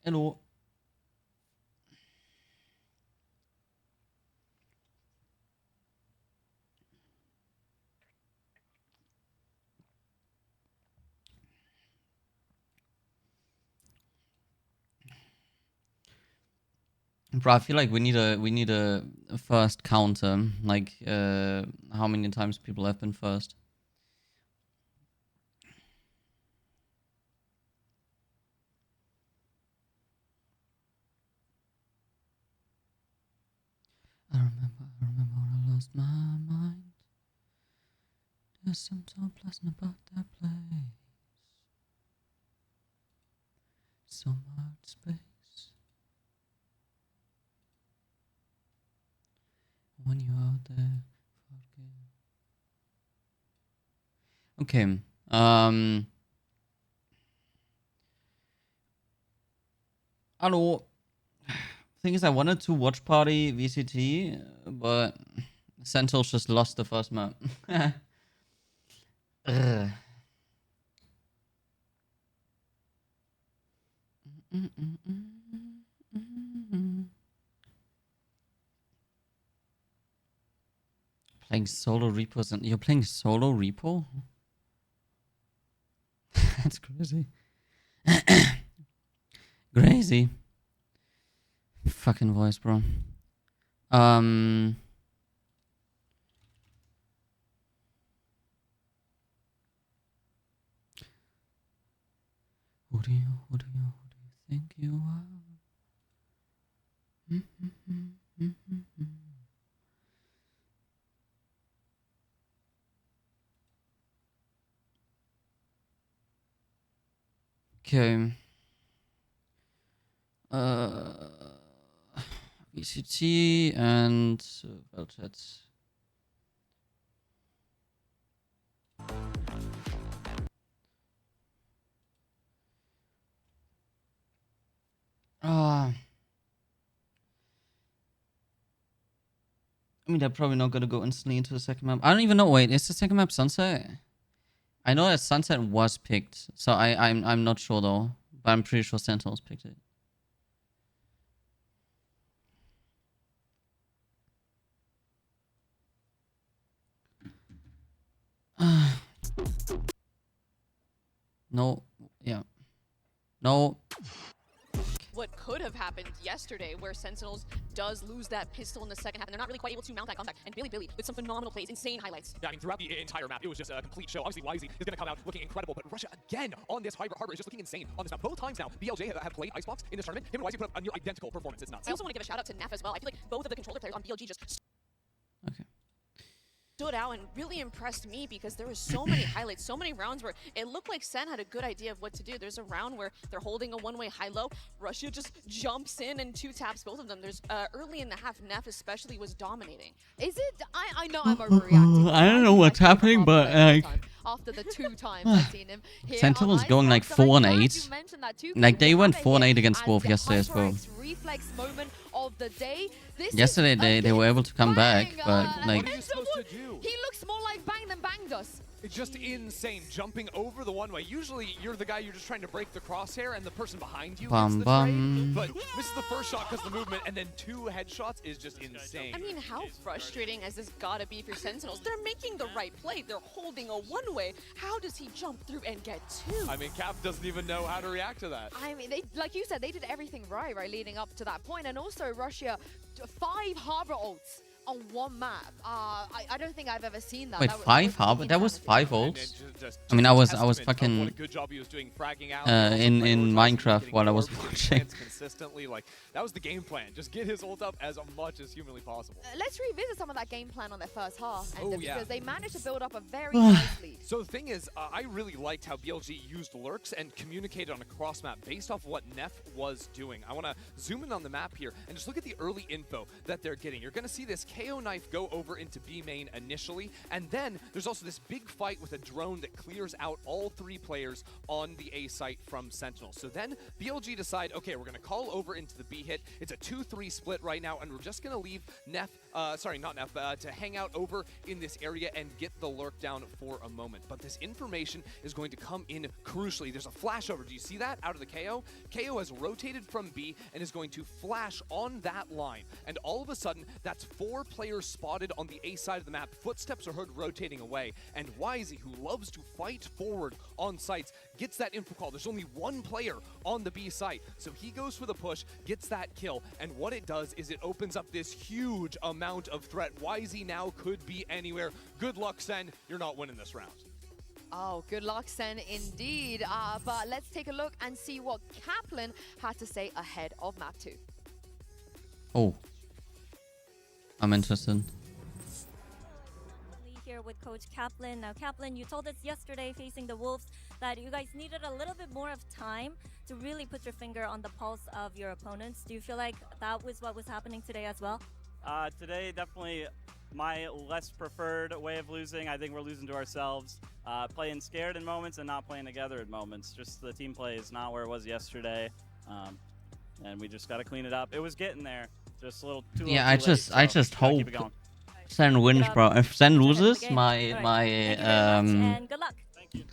Hello. Bro, I feel like we need a first counter, like how many times people have been first. I remember when I lost my mind. There's something so pleasant about that place. So much space. When you're out there. Okay. Hello. Thing is, I wanted to watch party VCT, but Sentinels just lost the first map. Playing solo repos and you're playing solo repo? That's crazy. Crazy. Fucking voice, bro. Who do you think you are? Okay. VCT and Veltet. I mean, they're probably not gonna go instantly into the second map. I don't even know. Wait, is the second map Sunset? I know that Sunset was picked, so I'm not sure though. But I'm pretty sure Sentinels picked it. No. Yeah. No. What could have happened yesterday, where Sentinels does lose that pistol in the second half, and they're not really quite able to mount that comeback. And Billy with some phenomenal plays, insane highlights. Yeah, I mean, throughout the entire map, it was just a complete show. Obviously, Lizy is going to come out looking incredible, but Russia, again, on this harbor is just looking insane on this map. Both times now, BLJ have played Icebox in this tournament. Him and Lizy put up a near identical performance. It's nuts. I also want to give a shout out to Neff as well. I feel like both of the controller players on BLG just stood out and really impressed me, because there was so many highlights, so many rounds where it looked like Sen had a good idea of what to do. There's a round where they're holding a one-way high-low. Russia just jumps in and two taps both of them. There's early in the half, Neff especially was dominating. Is it? I know I'm overreacting. I don't know what's happening, but like after the 2 times I've seen him here, Sentinel's going like 4-8. Like they went 4-8 against Wolf yesterday as well. Reflex moment of the day. Yesterday they were able to come back, but like What are you supposed to do? He looks more like Bang than banged us. It's just insane, jumping over the one-way. Usually, you're the guy, you're just trying to break the crosshair, and the person behind you gets the trade. But this is the first shot because of the movement, and then 2 headshots is just insane. I mean, how frustrating has this gotta be for Sentinels? They're making the right play. They're holding a one-way. How does he jump through and get 2? I mean, Cap doesn't even know how to react to that. I mean, they, like you said, they did everything right leading up to that point. And also, Russia, 5 harbor ults on 1 map. I don't think I've ever seen that. wait, that 5 harbor? That was 5 ults? I mean, I was fucking what a good job he was doing, fragging out, in Minecraft while I was watching. Consistently, like that was the game plan. Just get his ult up as much as humanly possible. Let's revisit some of that game plan on their first half, and because they managed to build up a very nice lead. So the thing is, I really liked how BLG used lurks and communicated on a cross map based off of what Neff was doing. I want to zoom in on the map here and just look at the early info that they're getting. You're going to see this KO knife go over into B main initially, and then there's also this big fight with a drone that clears out all 3 players on the A site from Sentinel. So then BLG decide, okay, we're going to call over into the B hit. It's a 2-3 split right now, and we're just going to leave Neff sorry, not Neff, to hang out over in this area and get the lurk down for a moment. But this information is going to come in crucially. There's a flashover. Do you see that out of the KO? KO has rotated from B and is going to flash on that line. And all of a sudden, that's 4 players spotted on the A side of the map. Footsteps are heard rotating away. And Wisey, who loves to fight forward on sites, gets that info call. There's only 1 player on the B site. So he goes for the push, gets that kill. And what it does is it opens up this huge amount of threat. Wisey now could be anywhere. Good luck, Sen. You're not winning this round. Oh, good luck, Sen, indeed. But let's take a look and see what Kaplan had to say ahead of map 2. Oh. I'm interested. Here with Coach Kaplan. Now, Kaplan, you told us yesterday facing the Wolves that you guys needed a little bit more of time to really put your finger on the pulse of your opponents. Do you feel like that was what was happening today as well? Today, definitely my less preferred way of losing. I think we're losing to ourselves. Playing scared in moments and not playing together in moments. Just the team play is not where it was yesterday. And we just got to clean it up. It was getting there. Just a little too Yeah, little too late, I so just gotta hope keep it going. Sen wins, bro. If Sen loses, Thank you my very much, and good luck. Thank you.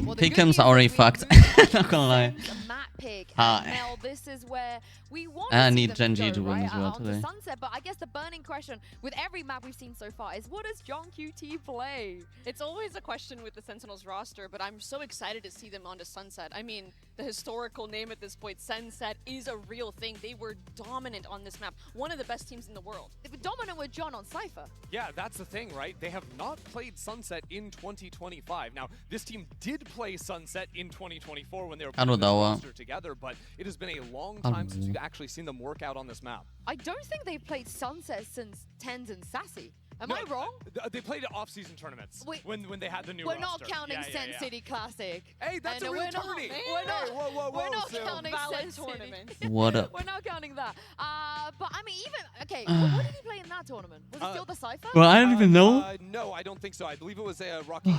Well, the good pick'ems news are already is we fucked. moved Not gonna lie. to Map pick. Hi. And Mel, this is where we want I to see need them Gen G go, to win right, as well onto today. Sunset. But I guess the burning question with every map we've seen so far is, what does John QT play? It's always a question with the Sentinels roster, but I'm so excited to see them onto Sunset. I mean, the historical name at this point, Sunset, is a real thing. They were dominant on this map. One of the best teams in the world. They were dominant with John on Cypher. Yeah, that's the thing, right? They have not played Sunset in 2025. Now, this team did play Sunset in 2024 when they were putting this roster together, but it has been a long time since we've actually seen them work out on this map. I don't think they've played Sunset since Tens and Sassy. Am I wrong? They played at off-season tournaments when they had the new We're roster. not counting Sen City Classic. Hey, that's And a real we're not- tourney. We're not, Hey, whoa, we're not Sil. counting Valid Sen tournament. City. What up? We're not counting that. But I mean, even okay. What did he play in that tournament? Was it still the Cypher? Well, I don't even know. No, I don't think so. I believe it was rocking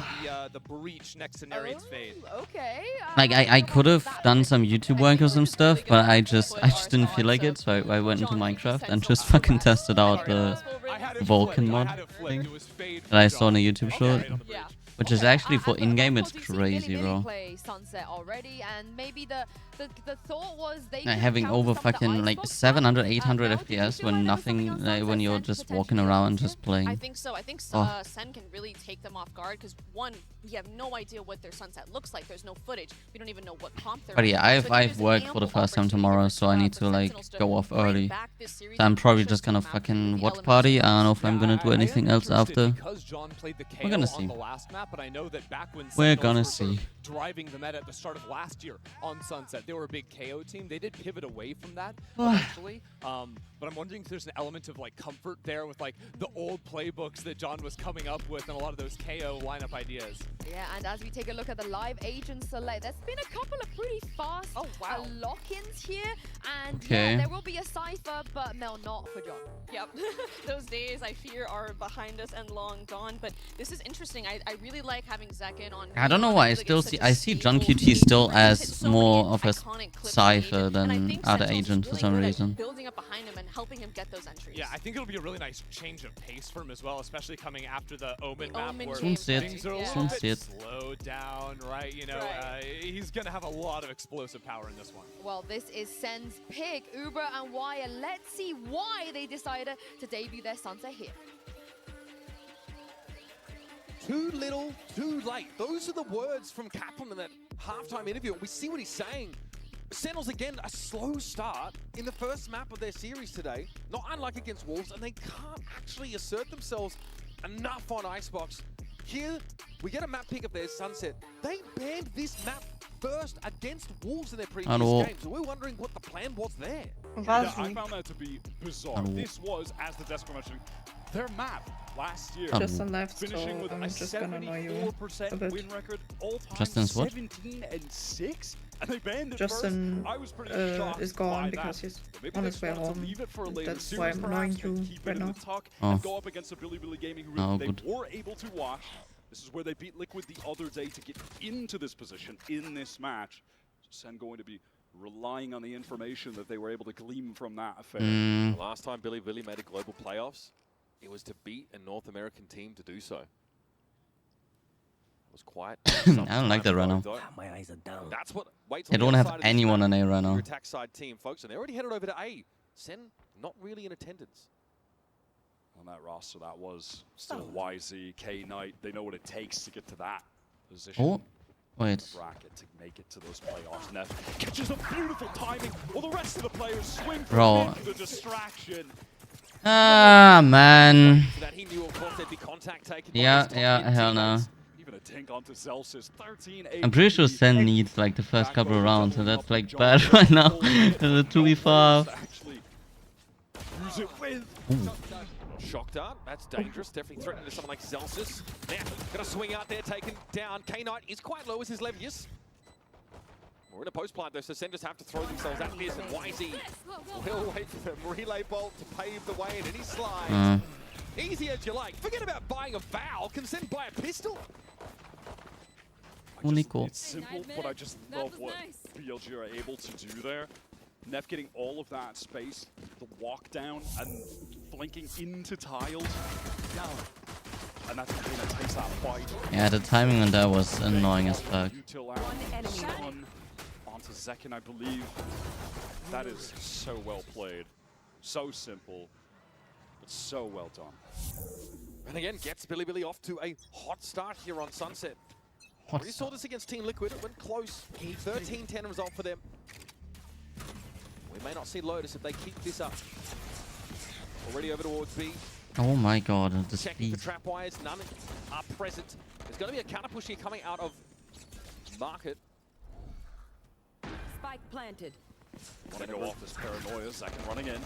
the breach next to Narrate's Fade. Okay. Like I could have done some YouTube work or some stuff, but I just didn't feel like it, so I went into Minecraft and just fucking tested out the Vulcan mod thing that I saw in a YouTube short. Yeah. Which is actually for But of in-game, course it's we've seen crazy, Billy bro. play Sunset already, and maybe the thought was they Like could having counter over some of the fucking like Icebox 700, stuff. 800 Mel, did you FPS feel when like there was nothing, something on like, when Sunset you're Sen just potentially walking going around to? just I playing. think so. I think Oh. Sen can really take them off guard because, one, we have no idea what their Sunset looks like. There's no footage. We don't even know what comp they're But yeah, running. So I think I've there's worked an for the ample first time opportunity tomorrow, for, so I need for to like Sentinels to go off bring early. back this series So I'm and probably push just us gonna to map fucking the watch elements party. of I don't know if this. I'm gonna do I am anything else interested after. because John played the KO We're gonna on see. the last map, but I know that back when We're Sentinels gonna were sort of see. driving the meta at the start of last year on Sunset, they were a big KO team. They did pivot away from that eventually. But I'm wondering if there's an element of like comfort there with like the old playbooks that John was coming up with and a lot of those KO lineup ideas. Yeah, and as we take a look at the live agent select, there's been a couple of pretty fast lock-ins here, and Okay. yeah, there will be a Cypher, but Mel, not for John. Yep. Those days, I fear, are behind us and long gone. But this is interesting. I really like having Zekin on. I don't know Neon. why I feel like still it's see such a John stable QT face still brand. as It's so more many of a iconic clips Cypher made. And I than think other Sentinels agent for really some good at reason. building up behind him and helping him get those entries. Yeah, I think it'll be a really nice change of pace for him as well, especially coming after the Omen map Omen where Soon sit. things are a Yeah. little Soon bit sit. slowed down, right? You know, Right. he's going to have a lot of explosive power in this one. Well, this is Sen's pick, Uber and Wire. Let's see why they decided to debut their Sunset here. Too little, too late. Those are the words from Kaplan in that halftime interview. We see what he's saying. Sentinels, again, a slow start in the first map of their series today. Not unlike against Wolves, and they can't actually assert themselves enough on Icebox. Here, we get a map pick of theirs, Sunset. They banned this map first against Wolves in their previous Hello. game, so we're wondering what the plan was there. Yeah, I found that to be bizarre. Hello. This was, as the desk were mentioning, their map last year. Hello. Justin left, so Finishing with I'm a just gonna annoy you 74% a bit. win record, all time Justin's what? 17-6, and they banned it Justin first. I was pretty shocked is by gone that. because he's Maybe on they his way just wanted to home. leave it for a later That's series, why I'm annoying perhaps, and you keep right it in now. the tuck Oh. and go up against a Billy Gaming who Oh, they good. were able to watch. This is where they beat Liquid the other day to get into this position in this match. Sen going to be relying on the information that they were able to glean from that affair. Mm, Last time Billy made a global playoffs, it was to beat a North American team to do so. It was quite. I don't like that right now. My eyes are down. That's what. Wait till They the don't other have side of this anyone map, on A right your now. attack side team, folks, and they already headed over to A. Sen not really in attendance. On that roster, that was still YZ, K-Knight. They know what it takes to get to that position. Oh, wait. Bracket to make it to those playoffs. Neff catches a beautiful timing. While the rest of the players swing Bro. for the distraction. Ah, man. So that he knew, of course, there'd be contact taken. Yeah, hell no. Even a tink onto Celsius. 13 I'm pretty sure Sen needs like the first couple of rounds, and that's like bad right now. The 2v5. Actually use it with. Shock dart, that's dangerous. Definitely threatening to someone like Celsius. Now, gonna swing out there, taken down. K-Knight is quite low as his Levius. We're in a post plant though, so Sen just have to throw themselves at this, and YZ will wait for them. Relay bolt to pave the way, and any slide. Easy as you like. Forget about buying a Val. Can Sen buy a pistol? Unico. It's simple, but I just love what BLG are able to do there. Neff getting all of that space, the walk down, and flanking into tiles. And that's the thing that takes that fight. Yeah, the timing on that was annoying as fuck. Util out, stun onto Zekin, I believe. That is so well played. So simple, but so well done. And again, gets Billy off to a hot start here on Sunset. We saw this against Team Liquid. It went close. 13-10 result for them. We may not see Lotus if they keep this up. Already over towards B. Oh my god, the Checking speed. for trap wires. None are present. There's going to be a counter push here coming out of Market. Spike planted. Want to go off this paranoia, Zekin running in.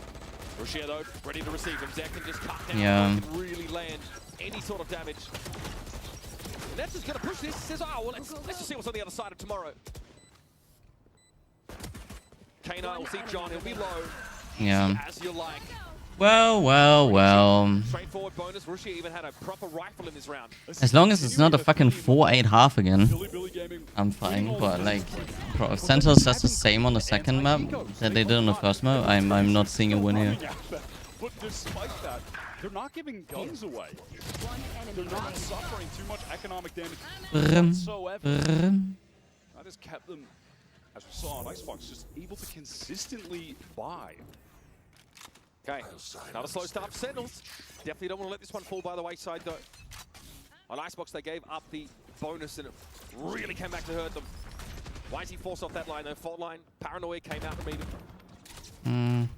Russia though, ready to receive him. Zek can just cut down. Yeah. Can really land any sort of damage. And that's just going to push this. Says, oh, well, let's just see what's on the other side of tomorrow. K9 will see John. He'll be low. Yeah. As you like. Well. Straightforward bonus. Russia even had a proper rifle in this round. As long as it's not a fucking 4-8 half again, I'm fine. But like, bro, if Sentinels does the same on the second map that they did on the first map, I'm not seeing a win here. But despite that, they're not giving guns away. They're not suffering too much economic damage whatsoever. That has kept them, as we saw on Icebox, just able to consistently buy. Okay, another slow start for Sentinels. Definitely don't want to let this one fall by the wayside though. On Icebox they gave up the bonus and it really came back to hurt them. Why is he forced off that line though? Fault line, Paranoia came out to meet him.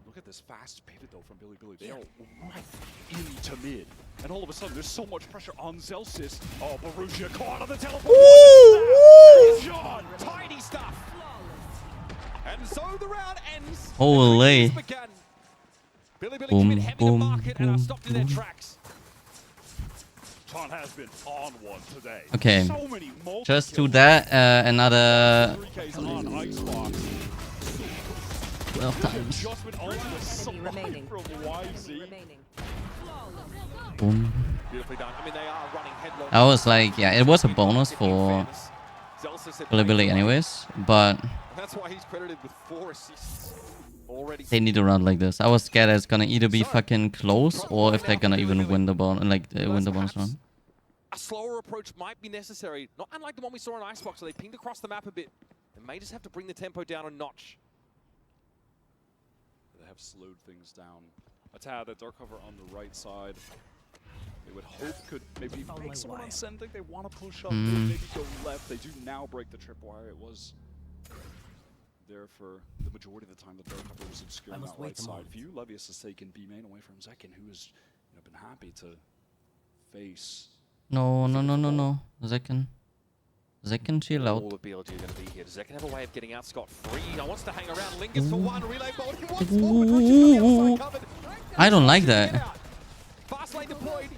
Look at this fast pivot though from Billy. They are right into mid. And all of a sudden there's so much pressure on Zelsis. Oh, Borussia caught on the teleport. John, tiny stuff. And so the round ends. Holy. Billy came in heavy to Market and are stopped in their tracks. John has been on one today. Okay, So many just to that, another 3Ks on Icebox. 12 times. Just been on the side remaining. from YZ. Boom. Beautifully done. I mean, they are running headlong. I was like, yeah, it was a bonus for Billy anyways, but that's why he's credited with 4 assists already. they need a round like this. I was scared it's gonna either be fucking close or if they're gonna even win the bonus, win the bonus round. A slower approach might be necessary, not unlike the one we saw on Icebox, so they pinged across the map a bit. They may just have to bring the tempo down a notch. They have slowed things down a tad. That dark cover on the right side, they would hope could maybe make someone on sending. They want to push up, maybe go left. They do now break the tripwire. It was there for the majority of the time. The dark cover was obscured on that right side view. Levius has taken B main away from Zekin, who has been happy to face. No. Zekin, chill out. All of BLG are going to be here. Does Zekin have a way of getting out scot-free? He wants to hang around, lingers for one, relay bolt. He wants more, but Richard's on the outside covered. I don't like that. Fast lane deployed.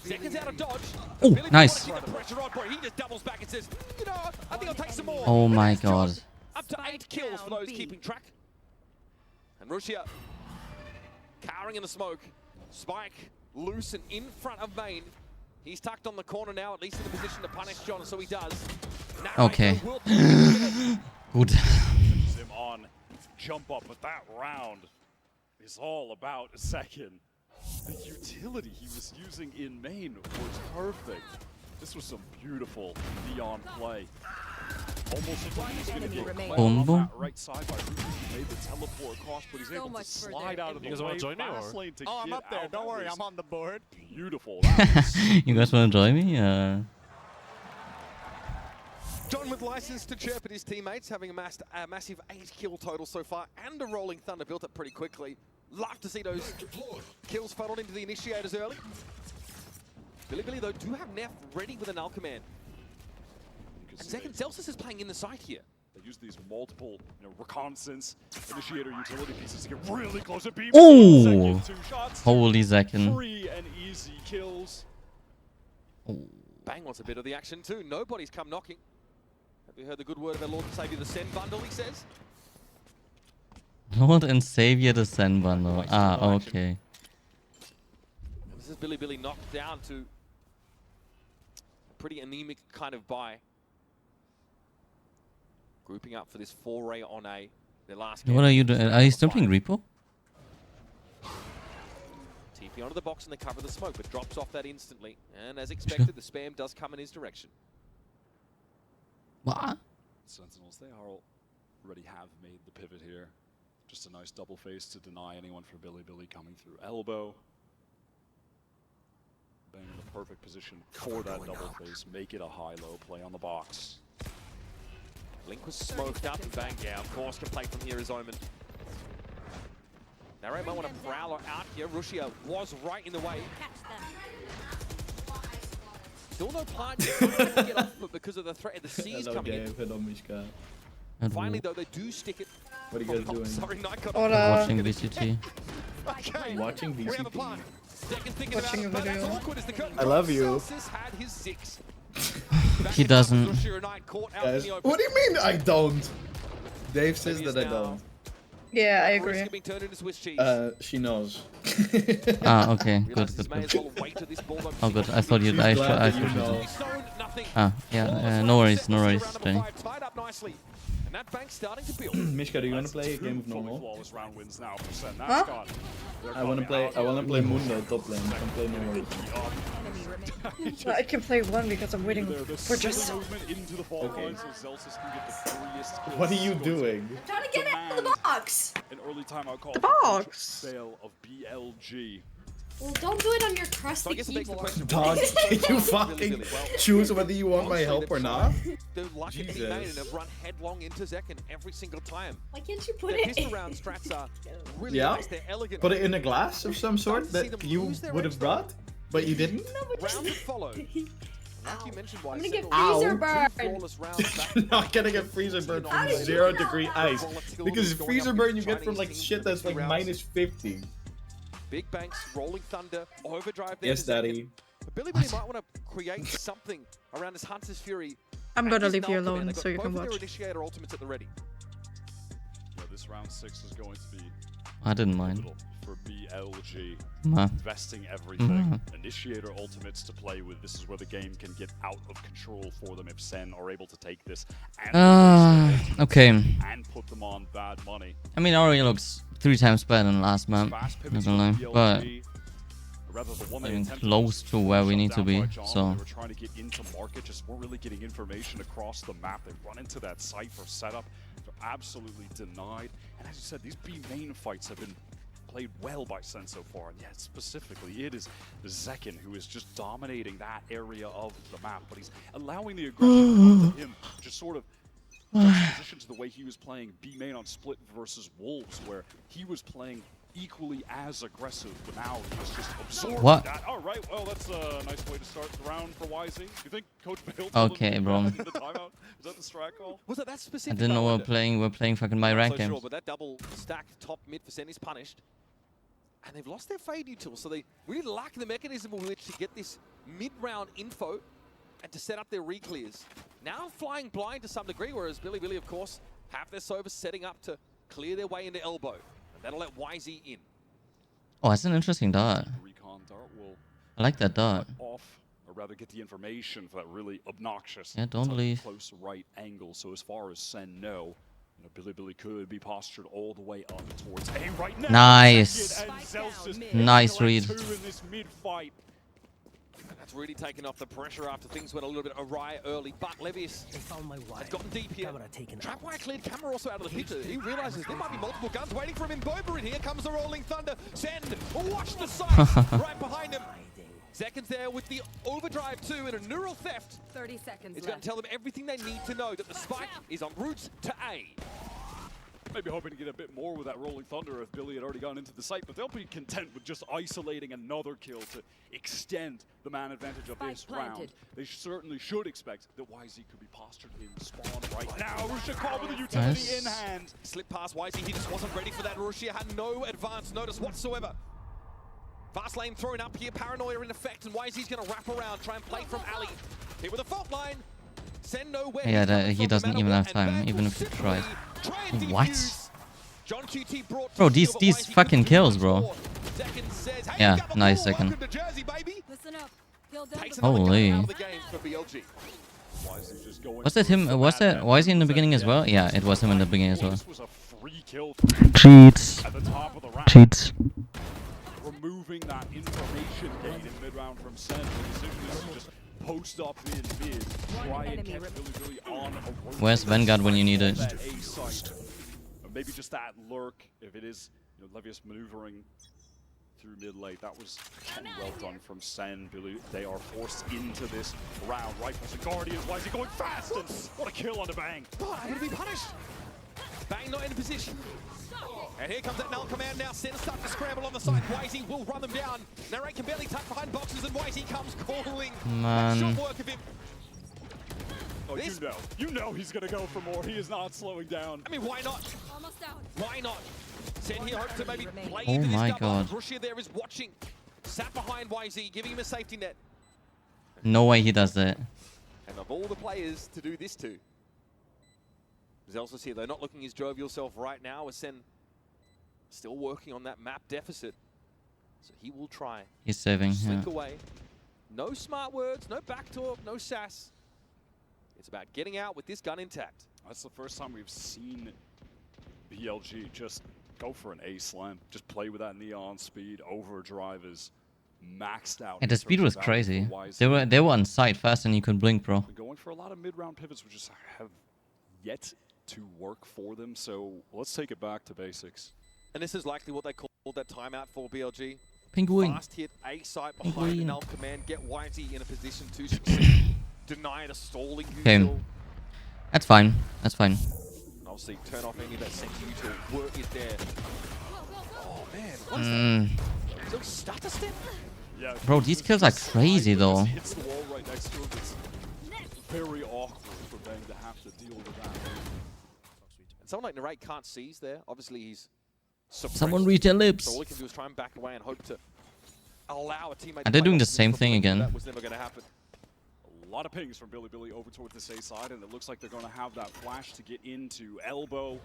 Zekin's out of dodge. Oh, Billy nice. wants to keep the pressure on, bro. He just doubles back and says, you know, I think I'll take some more. Oh But my that's god. just up to 8 kills for those keeping track. And Russia cowering in the smoke. Spike loose and in front of main. He's tucked on the corner now, at least in the position to punish John, so he does. Okay. Good. Him on jump up, but that round is all about a second. The utility he was using in main was perfect. This was some beautiful neon play. Almost looked like he was going to get caught Boom, on boom. that right side by Ruby. He made the teleport across, but he's able to slide out of the way fast lane to Oh, I'm get up there. out. Don't worry, That I'm on the board. was beautiful. That was You guys want to join me? John with license to chirp at his teammates, having amassed a massive 8 kill total so far, and a rolling thunder built up pretty quickly. Love to see those kills funneled into the initiators early. Billy, though, do have Neff ready with a null command. And second, Celsius is playing in the site here. They use these multiple, reconnaissance initiator utility pieces to get really close to beam. Ooh. 2 shots. Holy second. Free and easy kills. Bang wants a bit of the action too. Nobody's come knocking. Have you heard the good word of our Lord and Savior, the Send bundle, he says? Lord and Savior the Zen bundle. Ah, okay. This is Billy knocked down to a pretty anemic kind of buy. Grouping up for this foray on A. Their last game. What are you doing? Are you still playing Repo? TP onto the box and they cover the smoke, but drops off that instantly. And as expected, the spam does come in his direction. What? Sentinels, they already have made the pivot here. Just a nice double face to deny anyone for Billy coming through elbow. Bang in the perfect position for that double face. Make it a high-low play on the box. Link was smoked up and Bang, yeah, of course, can play from here as Omen. Narrow might want to prowl out here. Rushia was right in the way. Still no plant to get off, but because of the threat, the C's coming in. Finally, though, they do stick it. What are you guys doing? Sorry, Nike. Watching VCT. Okay. Watching We have a plan. VCT. Second thinking Watching about it, a but that's video. awkward as the curtain I love drops. you. Celsius had his 6. He doesn't. Rushia and Knight caught out in Guys, the open. what do you mean I don't? Dave says Maybe that I it's now. don't. Yeah, I Risk agree. of being turned into Swiss cheese. She knows. Ah, okay. Good, Realizes good, may as good. well wait till this ball don't Oh, good. I thought you'd. I She's glad that you should. know. Stone, nothing. Ah, yeah. No worries, no worries, Jenny. Tied up nicely. And that bank's starting to build. Mishka, do you want to That's play a 2 game of fully normal? flawless round wins now for Sen. Huh? That's gone. They're I want to coming play. out I want to play here. Mundo top lane. I can play normal. Well, I can play one because I'm waiting for just. Movement into the fall Okay. line so Celsius can get the freest kills. What are you It's going to doing? Trying to get it out of the box. An early timeout call. The for potential box. Sale of BLG. Well, don't do it on your So I crusty guess it begs the keyboard. question. Dog, you fucking choose whether you want my help or not? They're lucky to be made and Jesus. have run headlong into Zekken every single time. Why can't you put Their it pistol in? round strats are really Yeah. nice. They're elegant. Put it in a glass of some sort Starting to see that them you lose their would edge, have though. brought, but you didn't. No, but just... Round to follow. Like you mentioned, why I'm gonna get Ow. freezer two burn. flawless rounds back. You're not getting a freezer burn How from did you 0-degree know? ice. Because Going freezer up burn against you get from Chinese like teams shit for the that's like rounds. minus 50. Big banks, rolling thunder, overdrive there. Yes, to Zekken. daddy. But Billy might want to create something around this Hunter's Fury. I'm and gonna his leave you null command. alone They've so got you can both of watch. their initiator ultimates at the ready. Yeah, this round 6 is going to be I didn't mind. pivotal for BLG. Nah. Investing everything. Initiator ultimates to play with. This is where the game can get out of control for them if Sen are able to take this and, Okay. and put them on bad money. I mean, already looks 3 times better than last map. Fast Not pivots gonna lie, from but BLG. Rather the one I they mean, attempted close to where we shut need to down be. by John. So They were trying to get into market, just weren't really getting information across the map. They run into that site for setup. They're absolutely denied. And as you said, these B main fights have been played well by Sen so far. And yet, specifically, it is Zekken who is just dominating that area of the map. But he's allowing the aggression of him just sort of juxtaposition to the way he was playing B main on Split versus Wolves, where he was playing equally as aggressive, but now he's just absorbing What? that. All right, well, that's a nice way to start the round for YZ. You think Coach Bale Okay, bro. the timeout? Is that the strat call? Was it that I specific? didn't know I we're wonder? playing fucking my Not rank so games. sure, but that double stack top mid for Sen is punished. And they've lost their fade util, so they really lack the mechanism with which to get this mid-round info and to set up their re-clears. Now flying blind to some degree, whereas Billy, of course, have their Sova setting up to clear their way into elbow. And that'll let YZ in. Oh, that's an interesting dart. Recon dart will I like that dart. cut off, or rather get the information for that really obnoxious Yeah, don't tight, leave. close right angle. So as far as Sen know, Billy could be postured all the way up towards A right now. Nice. Nice read. In this mid-fight. That's really taken off the pressure after things went a little bit awry early. But Levius has gotten deep here. Trapwire cleared, Camera also out of the picture. He realizes there might be multiple guns waiting for him in Boba, and here comes the Rolling Thunder. Send, watch the sight right behind him. Seconds there with the overdrive too and a neural theft. 30 seconds It's going to tell them everything they need to know that the spike is en route to A. Maybe hoping to get a bit more with that Rolling Thunder if Billy had already gone into the site, but they'll be content with just isolating another kill to extend the man advantage of this round. They certainly should expect that YZ could be postured in spawn right now. Rushia caught with the utility in hand. Slip past YZ, he just wasn't ready for that. Rushia had no advance notice whatsoever. Fast lane thrown up here, paranoia in effect, and YZ's going to wrap around, try and play from alley. Here with a fault line. Send nowhere. Yeah, he doesn't even have time, even if he tried. What? Bro, these fucking kills, bro. Yeah, nice second. Holy. Was that him? Was that YZ in the beginning as well? Yeah, it was him in the beginning as well. Cheats. Cheats. Removing that information gate in mid-round from Sen. The decision is to just post up in mid. Try and catch Billy on a road. Where's Vanguard when you need it? Maybe just that lurk, if it is, you know, Levius maneuvering through mid late. That was well done from Sen. Billy, they are forced into this round. Rifles and Guardians. Why is he going fast? And what a kill on the Bang. Oh, I'm going to be punished. Bang not in a position. And here comes that null command now. Sen starting to scramble on the side. YZ will run them down. Narrate can barely tuck behind boxes, and YZ comes calling. Man. Shot work of him. Oh, you know he's gonna go for more. He is not slowing down. I mean, why not? Almost out. Why not? Sen here hopes to maybe play Oh into my this God. Rushia there is watching. Sat behind YZ, giving him a safety net. No way he does that. And of all the players to do this to, Zelsa's here. They're not looking his jovial self right now, as Sen still working on that map deficit. So he will try. He's saving. Slink Yeah. away. No smart words, no back talk, no sass. It's about getting out with this gun intact. That's the first time we've seen BLG just go for an A slam. Just play with that neon speed. Overdrive is maxed out. And the speed was crazy. They were on site faster than you could blink, bro. Going for a lot of mid-round pivots, which just have yet to work for them. So let's take it back to basics. And this is likely what they call that timeout for BLG. Penguin. Fast hit A site behind the null command. Get YZ in a position to succeed. Deny the stalling usual. That's fine. That's fine. Obviously, turn off any of that sentry usual. Work is there. Oh man, what is that? So stutter step? Yeah, bro, these kills are crazy though. Hits the wall right next to him. It's very awkward for Bang to have to deal with that. And someone like Narrate can't seize there. Obviously, he's suppressed. Someone read their lips. So all he can do is try and back away and hope to allow a teammate. Are they doing the same thing again? That was never going to happen. A lot of pings from Billy over towards this A side, and it looks like they're going to have that flash to get into elbow.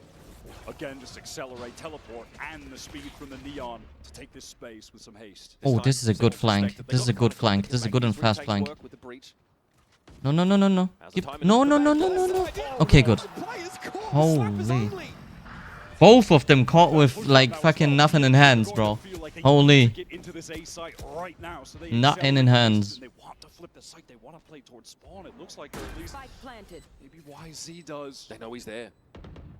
Again, just accelerate, teleport, and the speed from the neon to take this space with some haste. Oh, this is a good flank. This is a good flank. This is a good and fast flank. No, no, no, no, no. No, no, no, no, no, no. Okay, good. Holy. Both of them caught with like fucking nothing in hands, bro. Holy. Nothing in hands. They want to flip the site. They want to play towards spawn. It looks like they're at least maybe YZ does. They know he's there.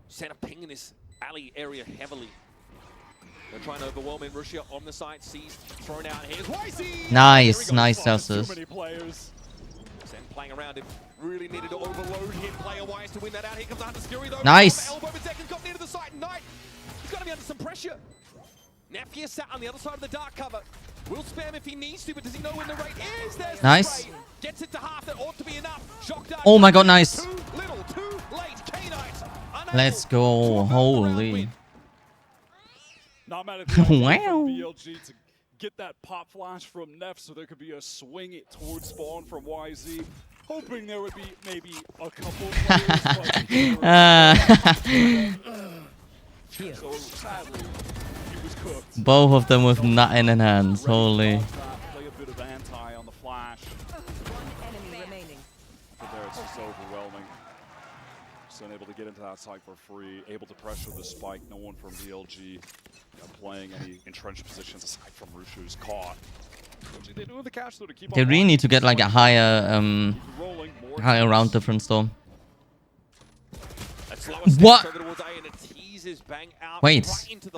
Sent a ping in this alley area heavily. They're trying to overwhelm him. Rushia on the side, sees, thrown out. Here's YZ! Nice, nice Celsius. Too many players. Sen playing around him. Really needed to overload him player-wise to win that out. Here comes Hunter's Fury though. Nice. Elbow, but Zekin's got near to the site. Knight, he's got to be under some pressure. Nepgear sat on the other side of the dark cover. Will spam if he needs to, but does he know when the rate is? There's nice. The gets it to half. That ought to be enough. Shock dart. Oh my god, nice. Too little, too late. K-Knight. Let's go. Holy. Not mad at the wow. BLG to get that pop flash from Neff, so there could be a swing it towards spawn from YZ. Hoping there would be maybe a couple players, so sadly, he was cooked. Both of them with nothing in hands. Holy. Play a bit of anti on the flash. One enemy remaining. But there it's just overwhelming. Sen able to get into that side for free, able to pressure the spike. No one from BLG playing any entrenched positions aside from Rushu who's caught. They do the catch though to keep They really need to get like a higher higher round difference though. What? Wait,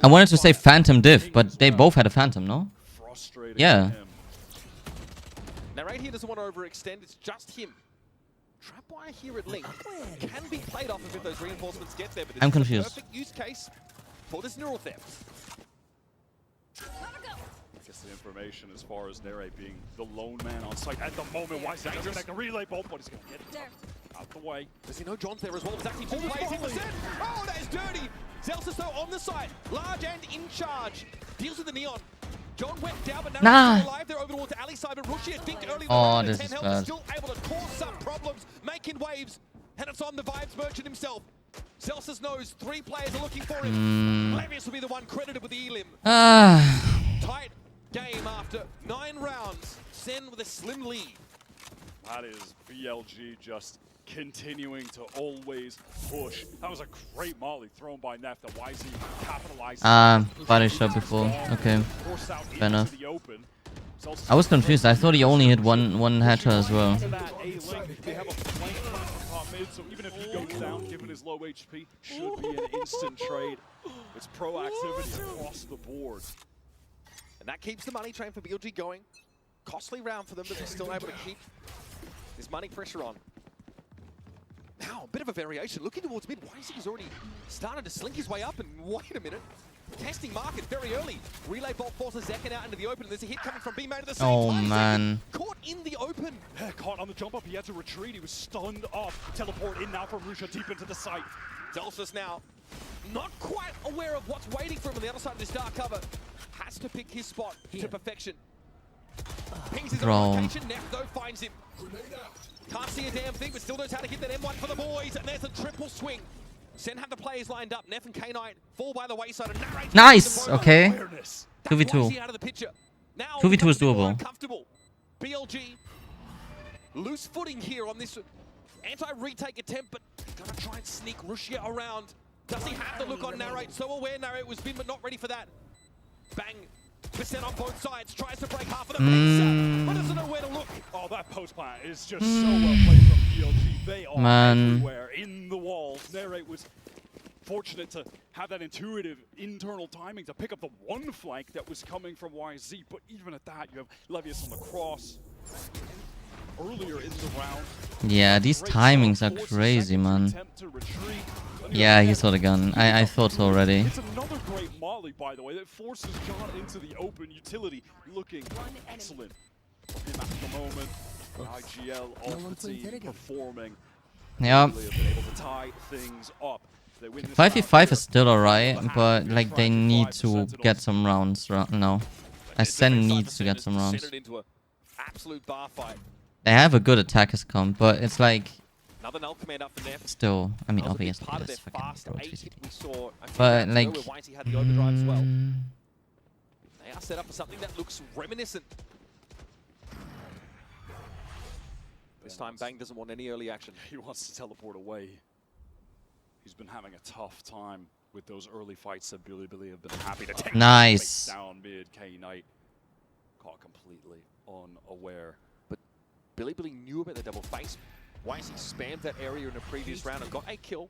I wanted to say Phantom Div, but they both had a Phantom, no? Yeah. Now right here doesn't want to overextend, it's just him. Trapwire here at link can be played off of if those reinforcements get there, but I'm this is confused. a perfect use case for this neural theft. I guess the information as far as Nere being the lone man on site at the moment. Why is that going to relay both, but he's going to get it out the way. Does he know John's there as well? It's actually 2 players in the set. Oh, that is dirty. Zelsus though on the side, large and in charge. Deals with the Neon. John went down, but now he's still alive. They're over towards Ali side, but Rushi, I think early oh, this is 10 bad. Still able to cause some problems, making waves, and it's on the Vibes Merchant himself. Zelsus knows 3 players are looking for him. Levius will be the one credited with the Elim. Tight game after 9 rounds. Sen with a slim lead. That is BLG just continuing to always push. That was a great molly thrown by Neff that YZ capitalized. Body shot before. Okay. Fair enough. I was confused. I thought he only hit one headshot as well. They have a flank top mid, so even if he goes down, given his low HP, should be an instant trade. It's proactivity across the board. And that keeps the money train for BLG going. Costly round for them, but they're still able to keep this money pressure on. Now, a bit of a variation. Looking towards mid, YZ has already started to slink his way up, and wait a minute. Testing market very early. Relay bolt forces Zekken out into the open, and there's a hit coming from B-Main at the same time. Man. Caught in the open. Caught on the jump up, he had to retreat. He was stunned up. Teleport in now from Rusha deep into the site. Delphus now not quite aware of what's waiting for him on the other side of this dark cover. Has to pick his spot to perfection. Pings his own location, Neff though finds him. Can't see a damn thing, but still knows how to get that M1 for the boys, and there's a triple swing. Sen have the players lined up. Neff and K-Knight fall by the wayside. And nice! Okay. 2v2. 2v2 is doable. BLG, loose footing here on this anti-retake attempt, but gonna try and sneak Rushia around. Does he have the look on Narrate? So aware Narrate was been, but not ready for that. Bang. Percent on both sides, tries to break half of the base, but doesn't know where to look. Oh, that post plant is just so well played from BLG. They are everywhere in the walls. Narrate was fortunate to have that intuitive internal timing to pick up the one flank that was coming from YZ, but even at that, you have Levius on the cross earlier in the round. Yeah, these timings are crazy, man. Yeah, he saw the gun. I thought so already. It's another great molly, by the way, that forces John into the open. Utility looking excellent in the moment. IGL off the team performing. Yeah. 5v5 is still alright, but like they need to get some rounds now. Sen needs to get some rounds. They have a good attackers comp, but it's like still, I mean, obviously it's fucking VCT. But like, they are set up for something that looks reminiscent. This time Bang doesn't want any early action. He wants to teleport away. He's been having a tough time with those early fights that Billy have been happy to take down mid. K-Knight caught completely unaware. But Billy knew about the double face. YZ spammed that area in a previous round and got a kill.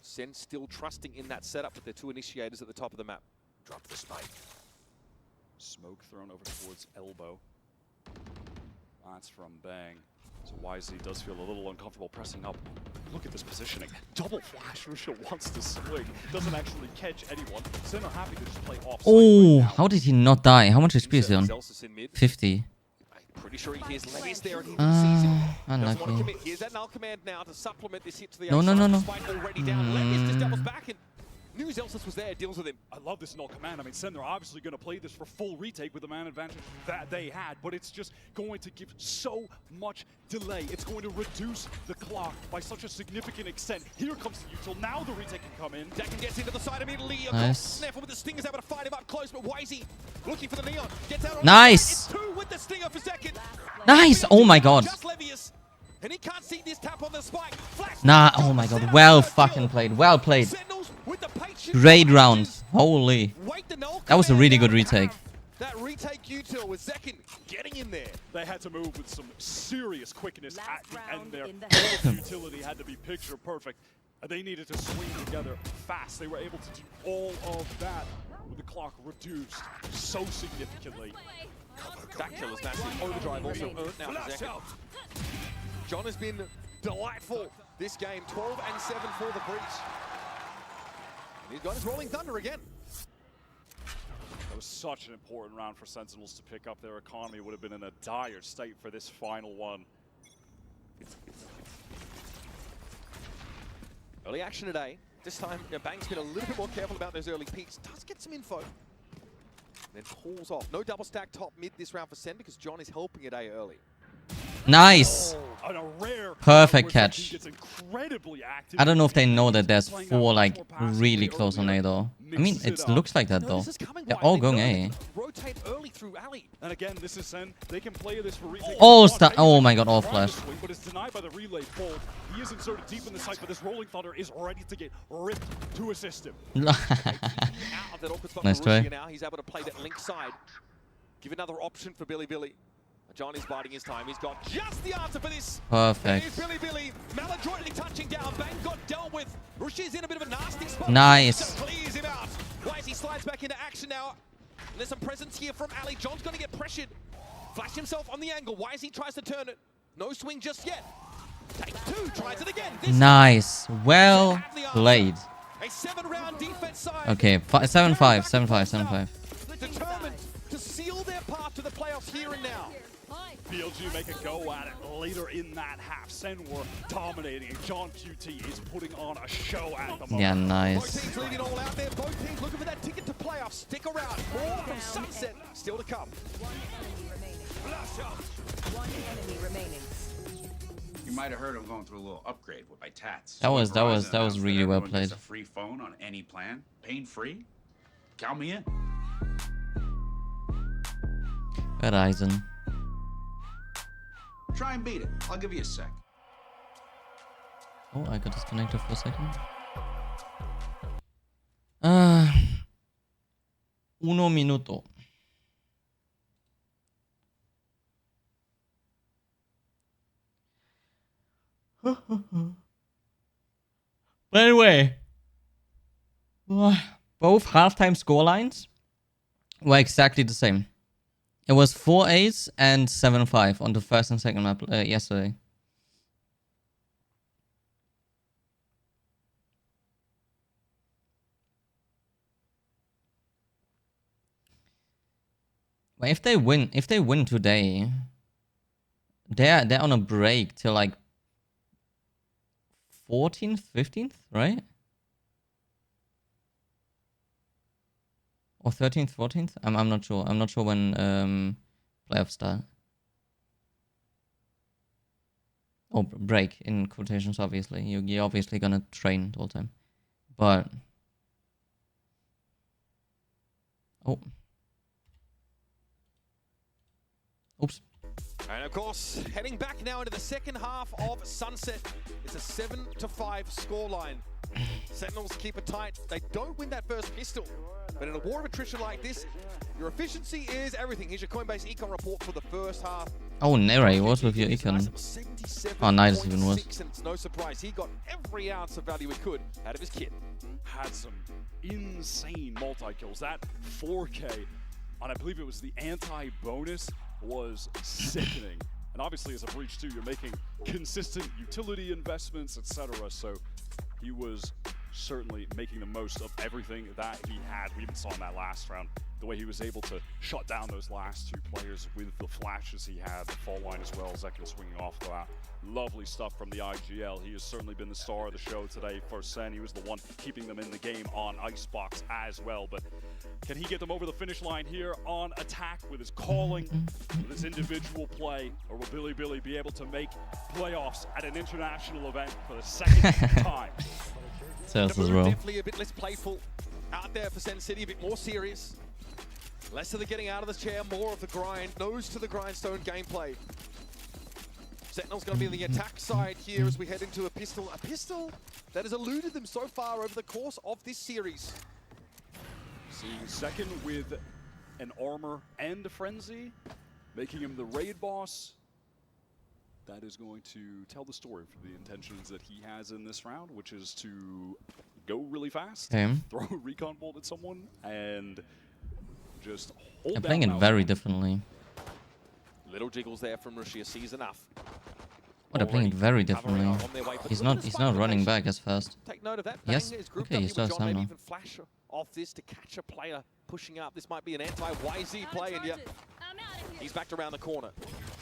Sen still trusting in that setup with their 2 initiators at the top of the map. Drop the spike. Smoke thrown over towards elbow. That's from Bang. So YZ does feel a little uncomfortable pressing up. Look at this positioning. Double flash. Rusha wants to swing. Doesn't actually catch anyone. Sen are happy to just play off. Oh, how did he not die? How much HP is he on? 50. Pretty sure he hears Levius there and he sees him. Unlucky. Here's that null command now to supplement this hit to the No. Spike already down. Levius just doubles back and knew Zelsus was there, deals with him. I love this null command. I mean, Sen, they're obviously going to play this for full retake with the man advantage that they had, but it's just going to give so much delay. It's going to reduce the clock by such a significant extent. Here comes the util. Now the retake can come in. Decken gets into the side immediately. Nice. Sneffel with the stingers able to fight him up close, but YZ looking for the Neon. Gets out on nice. the 2 with the stinger for second. Nice. Oh my god. Just Levius. And he can't see this tap on the spike. Flash Nah, oh my god, well fucking played, well played. Great round, holy. That was a really good retake. That retake util with Zekin getting in there. They had to move with some serious quickness at the end there. All utility had to be picture perfect. They needed to swing together fast. They were able to do all of that with the clock reduced so significantly. That kill is massive. Overdrive also earned now for Zekin. John has been delightful this game. 12 and 7 for the breach. He's got his Rolling Thunder again. That was such an important round for Sentinels to pick up. Their economy would have been in a dire state for this final one. Early action today. This time, Bang's been a little bit more careful about those early peaks. Does get some info. Then pulls off. No double stack top mid this round for Sen because John is helping it A early. Nice. On a rare Perfect catch. incredibly active. I don't know if they know that there's 4 like really close on A though. I mean, it looks like that though. They're all going A. Rotate early through alley. And again, this is Sen. They can play this for retake. Oh my god, all flash. But it's denied by the relay fold. He is inserted deep in the site, but this Rolling Thunder is ready to get ripped to assist him. Nice try. Now he's able to play that link side. Give another option for Billy. John is biding his time. He's got just the answer for this. Perfect. Billy. Maladroitly touching down. Bang got dealt with. Rushi is in a bit of a nasty spot. Nice. Clears him out. Wisey slides back into action now. And there's some presence here from Ali. John's going to get pressured. Flash himself on the angle. Wisey tries to turn it. No swing just yet. Takes 2. Tries it again. Nice. Well played. A 7-round defense side. Okay, 7-5. Determined to seal their path to the playoffs here and now. BLG make a go at it later in that half. Sen were dominating, and John QT is putting on a show at the moment. Yeah, Both nice. teams leading all out there. Both teams looking for that ticket to playoffs. Stick around. More from Sunset still to come. One enemy remaining. You might have heard I'm going through a little upgrade with my tats. That was really well played. A free phone on any plan, pain free. Count me in. Verizon. Try and beat it. I'll give you a sec. Oh, I got disconnected for a second. Uno minuto. By the way, both halftime scorelines were exactly the same. It was 4-8 and 7-5 on the first and second map yesterday. Well, if they win today, they're on a break till like 14th, 15th, right? Or 13th, 14th? I'm not sure. I'm not sure when playoffs start. Oh, break in quotations, obviously. You're obviously gonna train the whole time. But oh. Oops. And of course, heading back now into the second half of Sunset. It's a 7-5 scoreline. Sentinels keep it tight. They don't win that first pistol. But in a war of attrition like this, your efficiency is everything. Here's your Coinbase econ report for the first half. Oh, Nere was with your econ. Oh, nice even was. And it's no surprise. He got every ounce of value he could out of his kit. Had some insane multi-kills. That 4K on, I believe it was the anti-bonus, was sickening. And obviously as a breach too, you're making consistent utility investments, etc. So he was certainly making the most of everything that he had. We even saw in that last round the way he was able to shut down those last 2 players with the flashes he had, the fall line as well, Zekin swinging off that. Lovely stuff from the IGL. He has certainly been the star of the show today for Sen. He was the one keeping them in the game on Icebox as well. But can he get them over the finish line here on attack with his calling, with his individual play, or will Billy be able to make playoffs at an international event for the second time? Definitely a bit less playful out there for Sen City, a bit more serious. Less of the getting out of the chair, more of the grind, nose to the grindstone gameplay. Sentinel's going to be on the attack side here as we head into a pistol that has eluded them so far over the course of this series. Seeing second with an armor and a frenzy, making him the raid boss. That is going to tell the story for the intentions that he has in this round, which is to go really fast, throw a recon bolt at someone, and just hold I'm down playing it very differently. Little jiggles there from Russia, sees enough. Oh, they're playing it very differently. He's not running back as fast. Take note of that. Yes. Bang is grouped Okay, up he here still with has John, time maybe now. even flash off this to catch a player pushing up. This might be an anti-YZ play, and yet he's backed around the corner.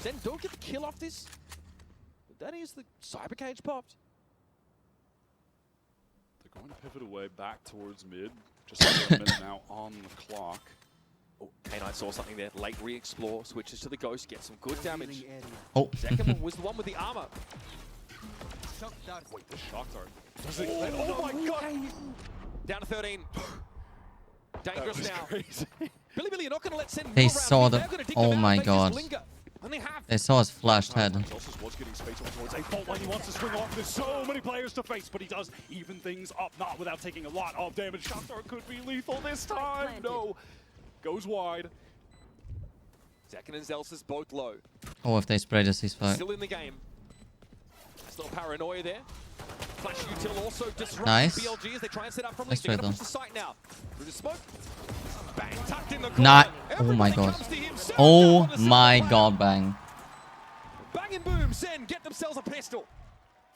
Then don't get the kill off this. But that is the cyber cage popped. They're going to pivot away back towards mid. Just a minute now on the clock. Oh, K9 saw something there. Late re-explore, switches to the ghost, gets some good damage. Oh. Second was the one with the armor. Wait, the shock dart. Oh my god! Down to 13. Dangerous now. Billy, you're not going to let Sen They saw the. Oh my god. They saw his flashed head. Was getting space towards a fault line. He wants to swing off. There's so many players to face, but he does even things up, not without taking a lot of damage. Shock dart could be lethal this time. No. Goes wide. Zekin and Zelsis both low. Oh, if they spray this, he's fucked. Still in the game. Nice little paranoia there. Flash util also disrupts Nice. BLG as they try and set up from Nice They're going to trade push the site now. Through the smoke. Bang, tucked in the corner. Not. Oh Everybody my god. comes to him. Sen Oh down the my center. god, bang. Bang and boom. Sen get themselves a pistol.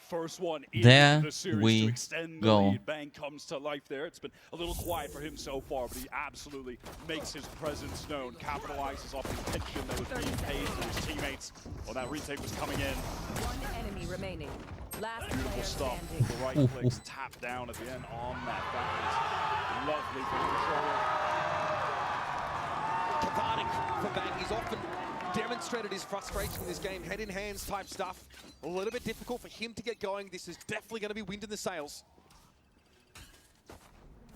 First one in There the series we to extend the go. lead. Bang comes to life there. It's been a little quiet for him so far, but he absolutely makes his presence known, capitalizes off the attention that was being paid to his teammates when that retake was coming in. One enemy remaining. Last Beautiful player stuff. standing. The right clicks tap down at the end on that. That was lovely from the controller. Cathartic for Bang. He's often demonstrated his frustration in this game, head in hands type stuff. A little bit difficult for him to get going. This is definitely going to be wind in the sails.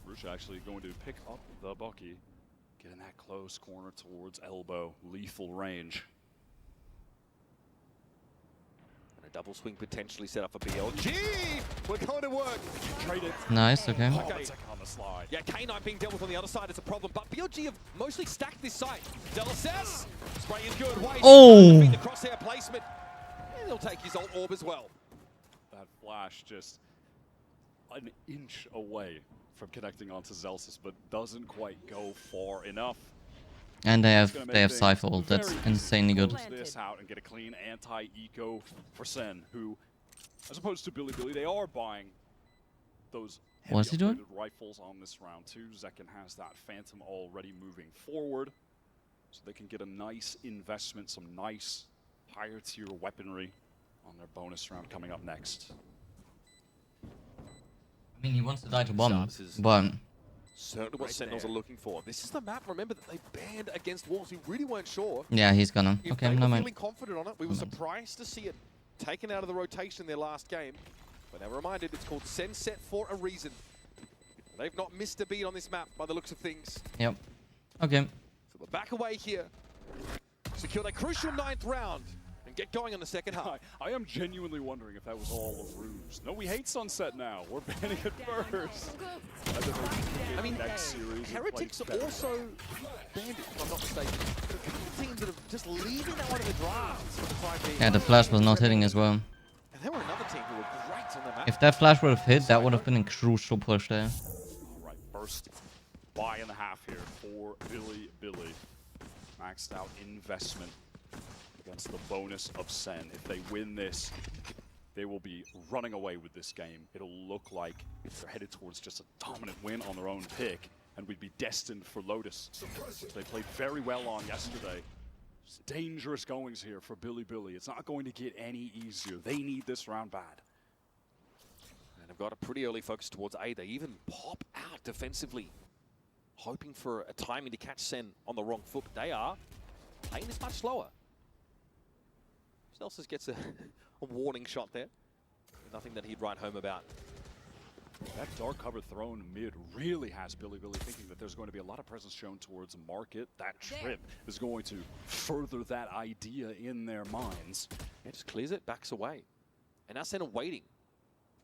Rusha actually going to pick up the Bucky, get in that close corner towards elbow, lethal range. And a double swing potentially set up for BLG. We're going to work. Trade it. Nice, okay. Oh, that's on the slide. Yeah, K9 being dealt with on the other side is a problem, but BLG have mostly stacked this site. Delasess, spray is good. Wait, Oh! the crosshair placement. And he'll take his ult orb as well. That flash just an inch away from connecting onto Zelsis, but doesn't quite go far enough. And they have Things Cypher ult. That's very insanely good. close this out and get a clean anti-eco for Sen, who, as opposed to Billy, they are buying those What's he doing? upgraded rifles on this round too. Zekin has that Phantom already moving forward, so they can get a nice investment, some nice higher tier weaponry on their bonus round coming up next. I mean, he wants to die to bomb, Starts is but certainly what Sentinels are looking for. This is the map, remember, that they banned against Wolves. We really weren't sure yeah, he's gonna. if Okay, they no were mind. feeling confident on it. We were surprised to see it taken out of the rotation in their last game. But they're reminded it's called Sen Set for a reason. They've not missed a beat on this map by the looks of things. Yep. Okay. So we're back away here. Secure that crucial 9th round and get going on the second half. I am genuinely wondering if that was all a ruse. No, we hate Sunset now. We're banning it first. I mean, next series Heretics are also banned, if I'm not mistaken. There are a couple of teams that are just leaving that one in the drafts for the time being. Yeah, the flash was not hitting as well. And there were another team who were great on the map. If that flash would have hit, that would have been a crucial push there. All right, first buy in the half here for Billy. Maxed out investment against the bonus of Sen. If they win this, they will be running away with this game. It'll look like they're headed towards just a dominant win on their own pick, and we'd be destined for Lotus, which they played very well on yesterday. It's dangerous goings here for Billy. It's not going to get any easier. They need this round bad. And they've got a pretty early focus towards A. They even pop out defensively, hoping for a timing to catch Sen on the wrong foot. But they are playing this much slower. Snelsis gets a warning shot there. Nothing that he'd write home about. That dark cover thrown mid really has Billy thinking that there's going to be a lot of presence shown towards market. That trip is going to further that idea in their minds. Yeah, just clears it, backs away. And now Senna waiting.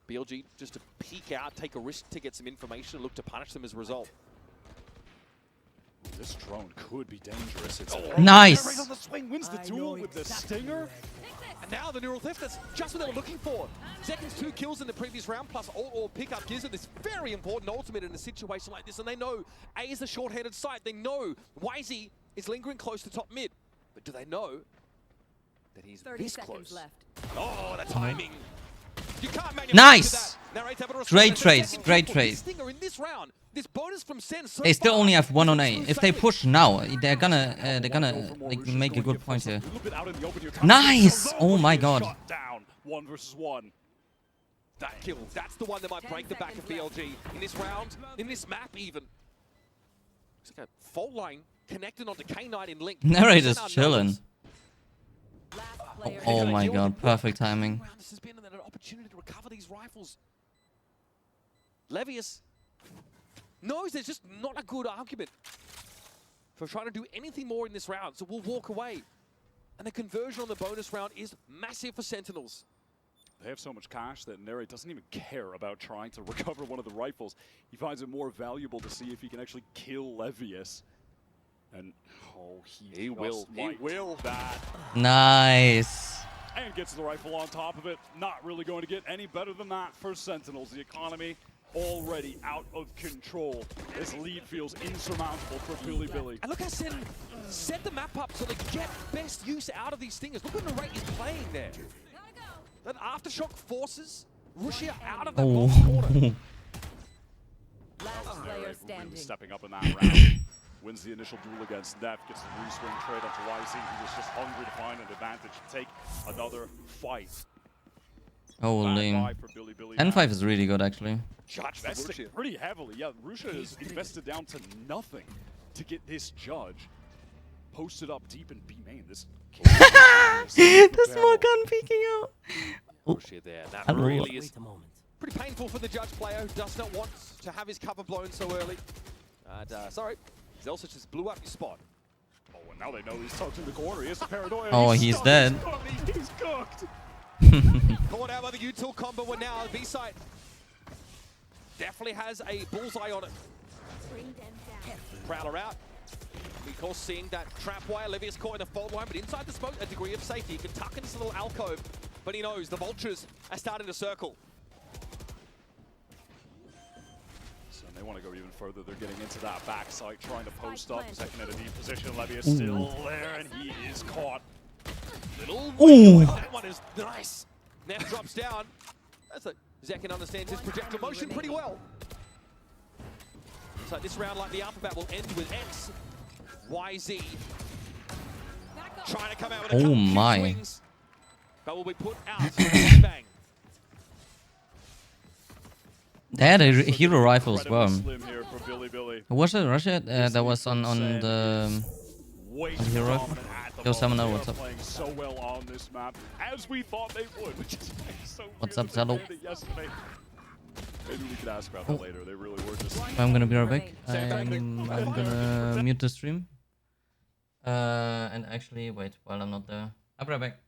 BLG just to peek out, take a risk to get some information, and look to punish them as a result. This drone could be dangerous. It's Nice. Right on the swing, wins the duel with the stinger. And now the neural theft, that's just what they were looking for. Seconds, 2 kills in the previous round, plus all pickup gives them this very important ultimate in a situation like this. And they know A is the short-headed site. They know YZ is lingering close to top mid. But do they know that he's 30 this seconds close? left. Oh, the timing. You can't manufacture Nice. that. Narrate's able to respond. Great It's the trades, second great triple. trades. This stinger in this round. This bonus from Sen so They still far only have 1 on is A. true If they savage. push now, they're gonna like, make a good point here. Nice! Oh my god. Shot down. 1 versus 1. That kill, that's the one that might break the back of BLG in this round, in this map even. It's like a fault line connected onto K9 in Link. Narrator's Sen chillin'. Last player Oh my god, perfect timing. This has been an opportunity to recover these rifles. Levius knows there's just not a good argument for trying to do anything more in this round, so we'll walk away. And the conversion on the bonus round is massive for Sentinels. They have so much cash that Nere doesn't even care about trying to recover one of the rifles. He finds it more valuable to see if he can actually kill Levius. And, oh, he will that. Nice. And gets the rifle on top of it. Not really going to get any better than that for Sentinels. The economy already out of control. This lead feels insurmountable for Billy. And look how Sen set the map up so they get best use out of these thingers. Look when the rate is playing there. That aftershock forces Russia out of that box corner. Last player Really standing. stepping up in that round. Wins the initial duel against Neff, gets the re-swing trade onto YZ, who was just hungry to find an advantage to take another fight. Holy. Bad buy for Billy N5 is really good actually. Investing pretty heavily. Yeah, Russia has invested down to nothing to get this judge posted up deep in B main. This The small gun peeking out. Russia there. That Hello. really is pretty painful for the judge player who does not want to have his cover blown so early. And sorry, Zelsic just blew up his spot. Oh, and now they know he's tucked in the corner. He has the paranoia. Oh, he's stuck. dead. He's cooked. Caught out by the util combo, and now B-side definitely has a bullseye on it. Prowler out. Of course, seeing that trap wire, Levius caught in the fault line, but inside the smoke, a degree of safety. He can tuck in this little alcove, but he knows the vultures are starting to circle. So they want to go even further. They're getting into that backside, trying to post up. Second at a deep position. Levius still there, and he is caught. Ooh. That one is nice. Now drops down. That's a Zekin understands his projectile motion pretty well. So this round, like the alphabet, will end with X, YZ. Trying to come out with a couple my. swings, but will be put out. Bang. They had a hero rifle as well. Slim here for Billy. Was it Russia that was on the hero rifle? Yo, Summoner, what's up? Playing so well on this map, as we thought they would, which is so What's weird up, that they Zello? played it yesterday. Maybe we could ask about that later. They really were just. I'm gonna be right back. I'm gonna mute the stream. And actually, wait, while I'm not there. I'll be right back.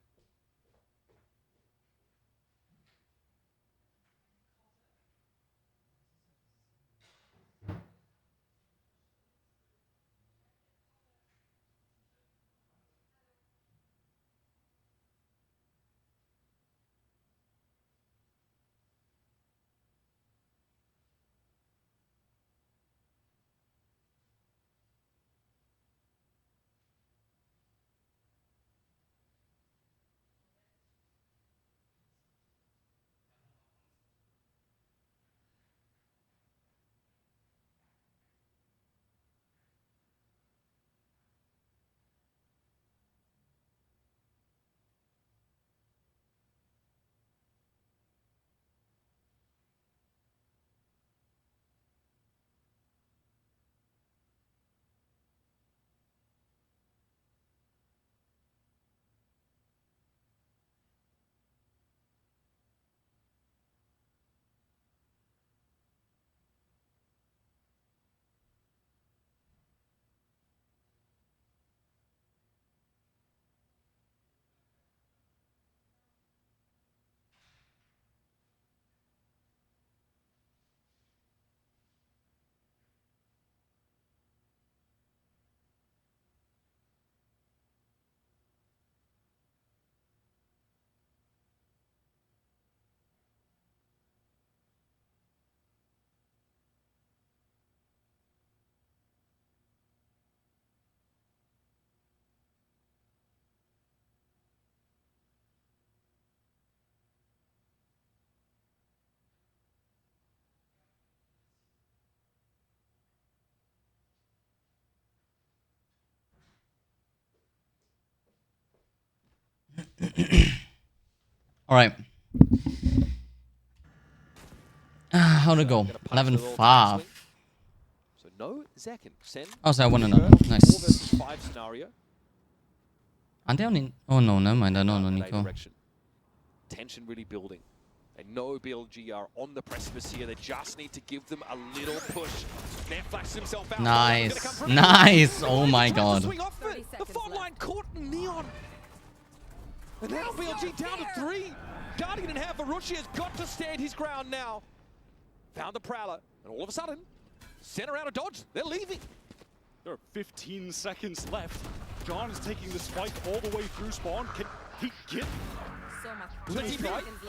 All right. How'd it go? 11-5. So no Zekin. Sen. Oh, so I won another. Nice. 4 versus 5 scenario. Aren't they on? Oh no, never mind. I don't know Nico. Direction. Tension really building. They know BLG are on the precipice here. They just need to give them a little push. Net flashes himself out. Nice. Nice. Oh my god. Swing off it. The fault line caught Neon. And now BLG down to 3. Guardian in half. Arushi has got to stand his ground now. Found the Prowler. And all of a sudden, center out of dodge. They're leaving. There are 15 seconds left. John is taking the spike all the way through spawn. Can he get? So much.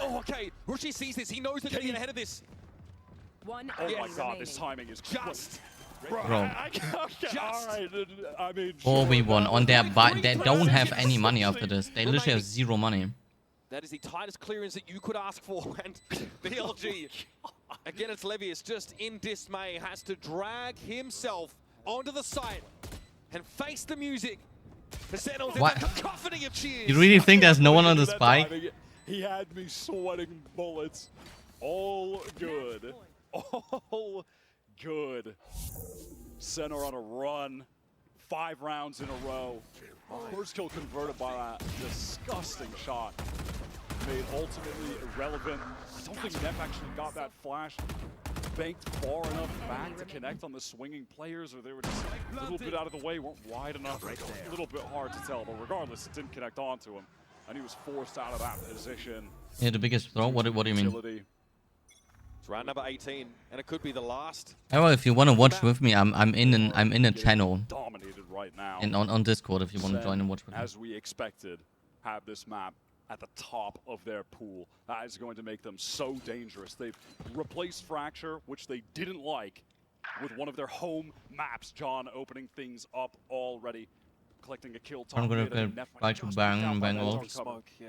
Oh, okay. Rushi sees this. He knows they're going to get ahead of this. One Oh enemy my god, remaining. this timing is Just. Bro, Bro. Alright, I mean... 4v1 on their they don't have any money after this. They literally have 0 money. That is the tightest clearance that you could ask for. And BLG, again, it's Levius, just in dismay, has to drag himself onto the site and face the music. The Sentinels in a cacophony of cheers. You really think there's no one on the spike? He had me sweating bullets. All good. All good. Center on a run. 5 rounds in a row. First kill converted by that disgusting shot. Made ultimately irrelevant. I don't think Neff actually got that flash banked far enough back to connect on the swinging players, or they were just a little bit out of the way, weren't wide enough. A little bit hard to tell, but regardless, it didn't connect onto him. And he was forced out of that position. Yeah, the biggest throw? What do you mean? It's round number 18, and it could be the last. Oh, well, if you want to watch with me, I'm in a channel. Dominated right now. On Discord if you want to join and watch with me. As we expected, have this map at the top of their pool. That is going to make them so dangerous. They've replaced Fracture, which they didn't like, with one of their home maps. John opening things up already, collecting a kill. I'm gonna try to bang ult. Smoke, yeah.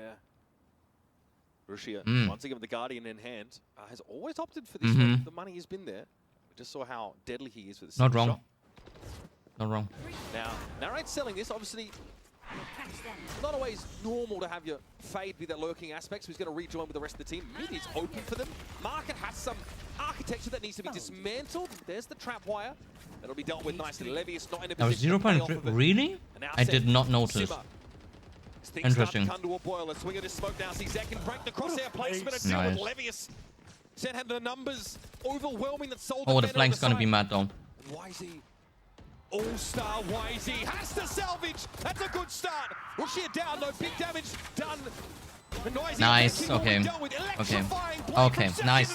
Rushia, once again with the Guardian in hand, has always opted for this one. The money has been there. We just saw how deadly he is with the Not wrong. shot. Not wrong. Now, Narrate's selling this, obviously. Not always normal to have your Fade be that lurking aspect, so he's going to rejoin with the rest of the team. Mid is open for them. Market has some architecture that needs to be dismantled. There's the trap wire. That'll be dealt with nicely. Levius not in a That was position 0.3. Really? I did not notice. Interesting. Come to a boil. Let's swing at his smoke now. See Zekin break the crosshair placement and deal with Levius. Sen had the numbers overwhelming that sold. Oh, the flank's going to be mad though. YZ. All-star YZ has to salvage. That's a good start. Rushia down, no big damage done. Nice. Okay. Okay. Okay. Nice.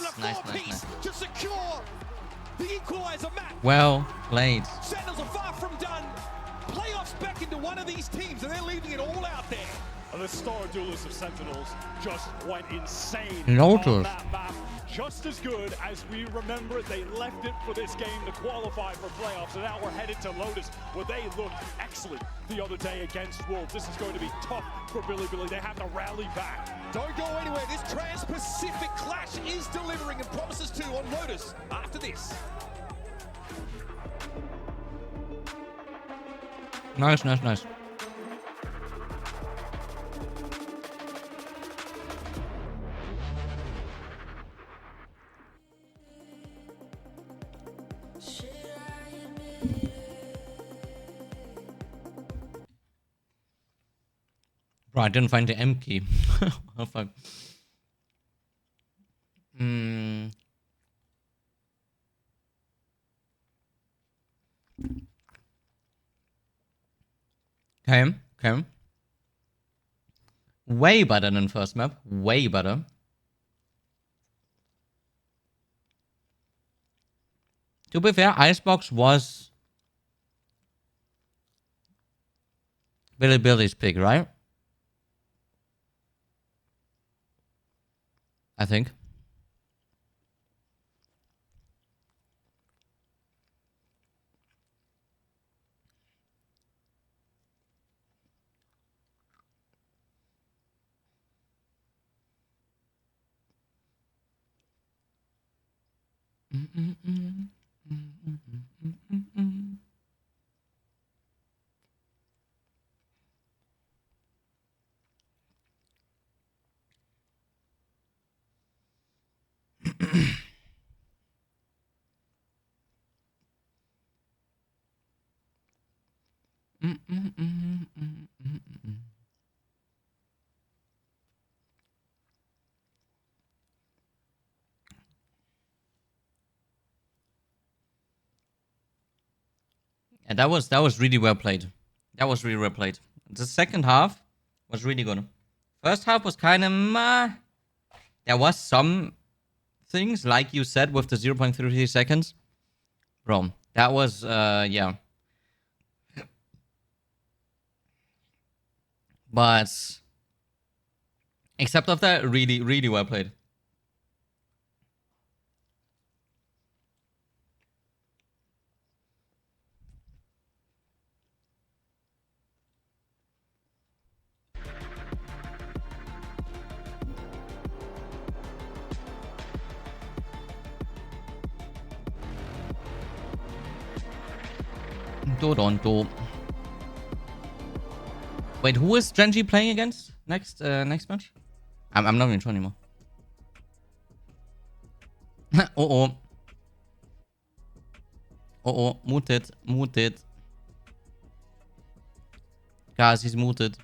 To secure the equalizer map. Well played. Sentinels are far from done. Playoffs back into one of these teams, and they're leaving it all out there. The star duelist of Sentinels just went insane Lotus. on that map. Just as good as we remember, they left it for this game to qualify for playoffs, and now we're headed to Lotus, where they looked excellent the other day against Wolves. This is going to be tough for Billy. They have to rally back. Don't go anywhere. This Trans-Pacific clash is delivering and promises to on Lotus after this. Nice. Bro, I didn't find the M key. Oh fuck. Okay. Way better than first map. Way better. To be fair, Icebox was Billy's pick, right? I think. And that was really well played. That was really well played. The second half was really good. First half was kind of meh. There was some things, like you said, with the 0.33 seconds. Bro, that was, yeah. But except of that, really, really well played. Wait, who is Genji playing against next match? I'm not even sure anymore. Muted. Guys, he's muted.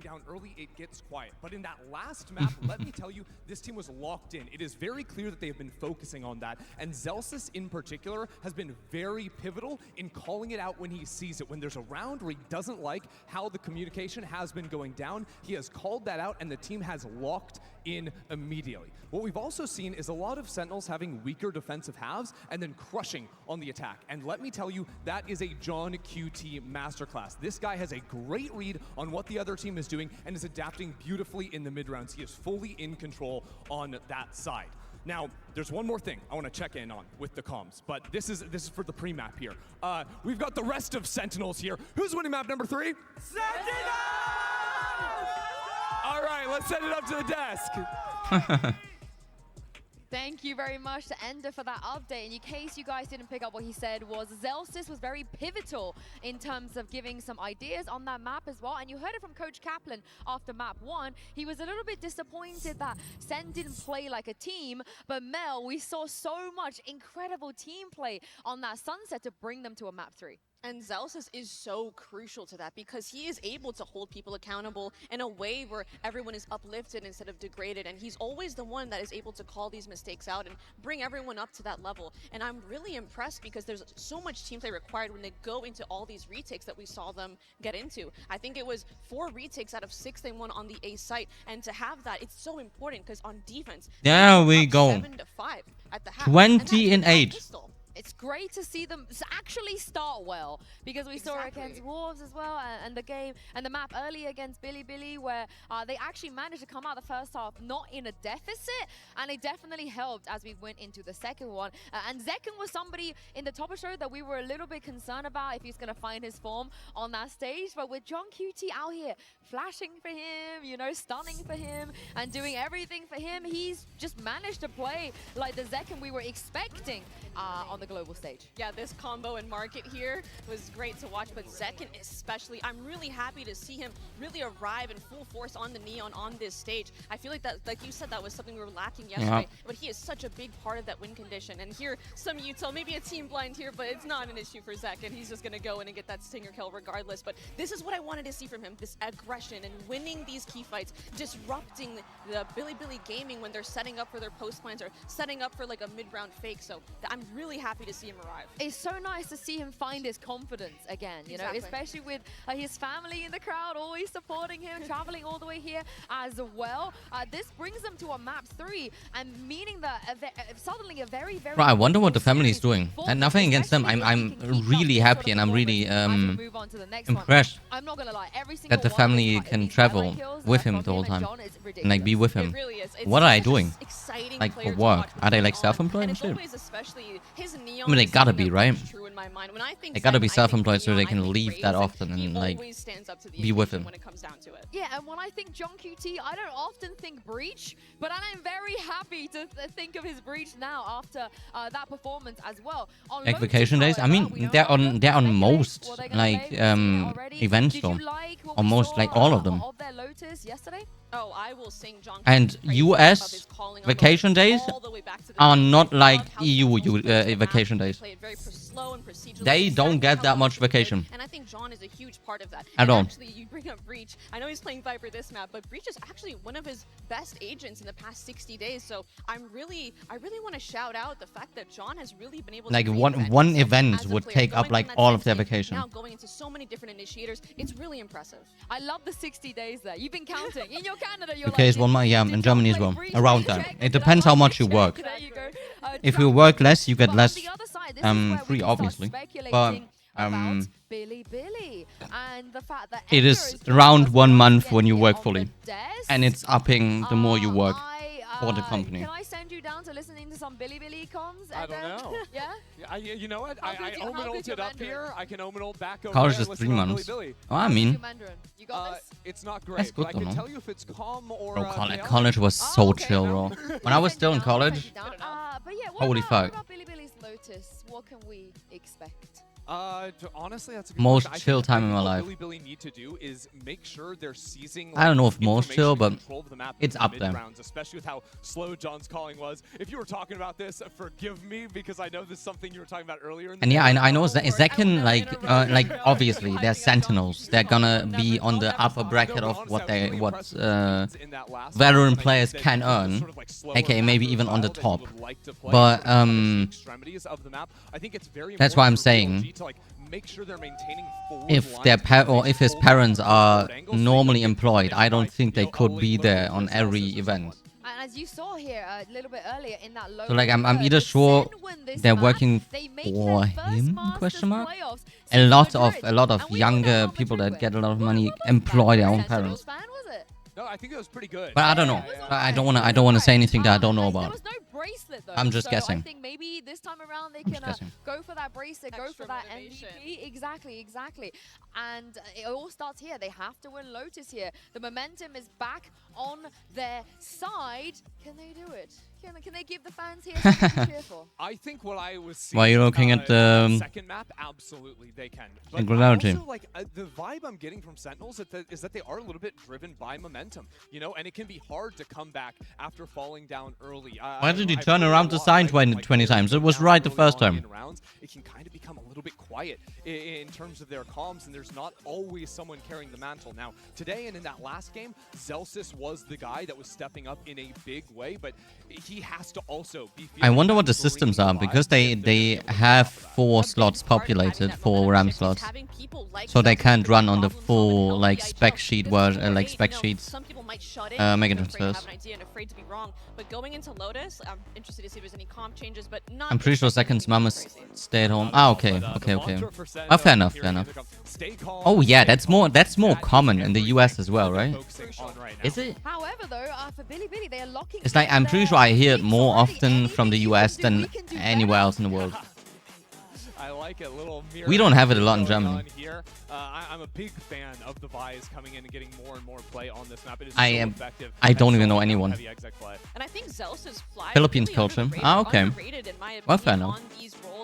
Down early, it gets quiet. But in that last map, let me tell you, this team was locked in. It is very clear that they have been focusing on that. And Zelsis in particular has been very pivotal in calling it out when he sees it. When there's a round where he doesn't like how the communication has been going down, he has called that out and the team has locked in immediately. What we've also seen is a lot of Sentinels having weaker defensive halves and then crushing on the attack. And let me tell you, that is a John QT masterclass. This guy has a great read on what the other team is doing and is adapting beautifully in the mid-rounds. He is fully in control on that side. Now, there's one more thing I want to check in on with the comms, but this is for the pre-map here. We've got the rest of Sentinels here. Who's winning map number 3? Sentinels! All right, let's send it up to the desk. Thank you very much to Ender for that update. And in case you guys didn't pick up what he said, was Zelsis was very pivotal in terms of giving some ideas on that map as well. And you heard it from Coach Kaplan after map 1. He was a little bit disappointed that Sen didn't play like a team. But Mel, we saw so much incredible team play on that Sunset to bring them to a map 3. And Zelsis is so crucial to that because he is able to hold people accountable in a way where everyone is uplifted instead of degraded. And he's always the one that is able to call these mistakes out and bring everyone up to that level. And I'm really impressed because there's so much team play required when they go into all these retakes that we saw them get into. I think it was 4 retakes out of 6 they won on the A site. And to have that, it's so important because on defense, there we go. 7-5 at the half. 20 and 8. It's great to see them actually start well because we saw against Wolves as well and the game and the map earlier against Billy where they actually managed to come out the first half not in a deficit, and it definitely helped as we went into the second one. And Zekken was somebody in the top of show that we were a little bit concerned about if he's going to find his form on that stage, but with John QT out here flashing for him, you know, stunning for him and doing everything for him, he's just managed to play like the Zekken we were expecting on the global stage. Yeah, this combo and market here was great to watch, but Zekken especially, I'm really happy to see him really arrive in full force on the Neon on this stage. I feel like that, like you said, that was something we were lacking yesterday, but he is such a big part of that win condition. And here, some Util, maybe a team blind here, but it's not an issue for Zekken. He's just gonna go in and get that stinger kill regardless. But this is what I wanted to see from him, this aggression and winning these key fights, disrupting the Billy Gaming when they're setting up for their post plans or setting up for like a mid-round fake. So I'm really happy to see him arrive. It's so nice to see him find his confidence again, you know, especially with his family in the crowd always supporting him, traveling all the way here as well. This brings them to a map 3 and meaning that suddenly a very Bro, I wonder what the family is doing. And nothing against them. I'm really happy and I'm really impressed I'm not gonna lie, that the family can travel with him the whole time and like be with him. Really is. What are they doing? Exciting like for work? Are they like self-employed and shit? Especially his Neon I mean, they gotta be, right? True in my mind. When I think They gotta be Sen, I think self-employed so they Leon, I can think leave that Raze, often he and like always stands up to the be with occasion him. when it comes down to it. Yeah, and when I think John QT, I don't often think Breach, but I'm very happy to think of his Breach now after that performance as well. On Like Lotus, vacation days. I however, mean, we know they're them. on Speculate most what they're gonna like play. We've seen it already. events Did though. you like what we Almost saw, like all of them. Of their Lotus yesterday? Oh, I will sing John And Q's praises of US his calling on vacation Lotus days all the way back to the are beginning. not I like love how EU Sentinels plays the map. vacation They days. play it very slow and procedurally, They don't exactly get how that much Lotus plays, vacation. and I think John is a huge part of that. At And all. actually, you bring up Breach. I know he's playing Viper this map, but Breach is actually one of his best agents in the past 60 days. So I really want to shout out the fact that John has really been able to Like reinvent one himself event as a would player, take going up like from that all of Sen their team, vacation. Now going into so many different initiators, it's really impressive. I love the 60 days there. You've been counting. In your Canada, you're Okay, it's like, one month. Yeah, did in John Germany as play well. Breach? Around Check. that. It Did depends I how much you check? work. There you go. If you work less, you get But on less the other side, this is where we free, can start obviously. But speculating about Billy and the fact that it Edgar is is gonna around just 1 once month again when you get work on fully, the desk. and it's upping the more you work for the I- company. Can I send you down to listening to some Billy comms? I don't Edgar? know. Yeah? You know what? How I good your omenaled it up Mandarin? here. I can omenal back over College there is and 3 listen to months. Billy. Oh, I How's mean, your Mandarin? You got this? It's not great. That's good but I to can know. tell you if it's calm or bro, college, chaotic. college was so Oh, okay. chill, bro. When I was still in college, But yeah, Holy what fuck. about Billy's Lotus? What can we expect? Honestly, that's a good Most question. I chill think time in my what life. Billy need to do is make sure they're seizing. I don't know if like, most chill, information but and control of the map it's in the up there. mid-rounds, especially with how slow John's calling was. If you were talking about this, forgive me because I know this is something you were talking about earlier. In the and yeah, video. I know Zach can like obviously they're sentinels. They're gonna be on the upper bracket of what veteran players can earn, aka maybe even on the top. But that's why I'm saying, if their if his parents are normally employed, I don't think they could be there on every event. And as you saw here a little bit earlier in that low. So like I'm either sure they're working for him? Question mark. A lot of younger people that get a lot of money employ their own parents. No, I think it was pretty good. But I don't know. I don't wanna say anything that I don't know about. There was no bracelet though. I'm just so guessing. I think maybe this time around they can go for that bracelet, go for that MVP. Exactly. And it all starts here. They have to win Lotus here. The momentum is back on their side. Can they do it? Can they give the fans here something to cheer for? I think what I was seeing. While you're looking at the second map, absolutely they can. But singularity. also, like the vibe I'm getting from Sentinels is that they are a little bit driven by momentum, you know, and it can be hard to come back after falling down early. Why did you turn around the sign 20 times? It was right the first time. It can kind of become a little bit quiet in terms of their comms, and there's not always someone carrying the mantle. Now, today and in that last game, Zelsis was the guy that was stepping up in a big way, but he has to also be. I wonder what the systems are, because they have 4 slots populated, 4 RAM slots, so they can't run on the full like spec sheet spec sheets. Mega transfers. But going into Lotus, I'm interested to see if there's any comp changes, but not. I'm pretty sure Second's mom is stay at home. Ah, okay. Fair enough. Oh yeah, that's more common in the US as well, right? Is it? However, though, for Billy, they are locking. It's like I'm pretty sure I hear it more often from the US than anywhere else in the world. I like it. Little we don't have it a lot in Germany. Here. I'm a big fan of the Vi's coming in and getting more and more play on this map. It is so effective. I don't even know anyone. And I think Zelsis fly Philippines culture. Ah, okay. Well, fair enough.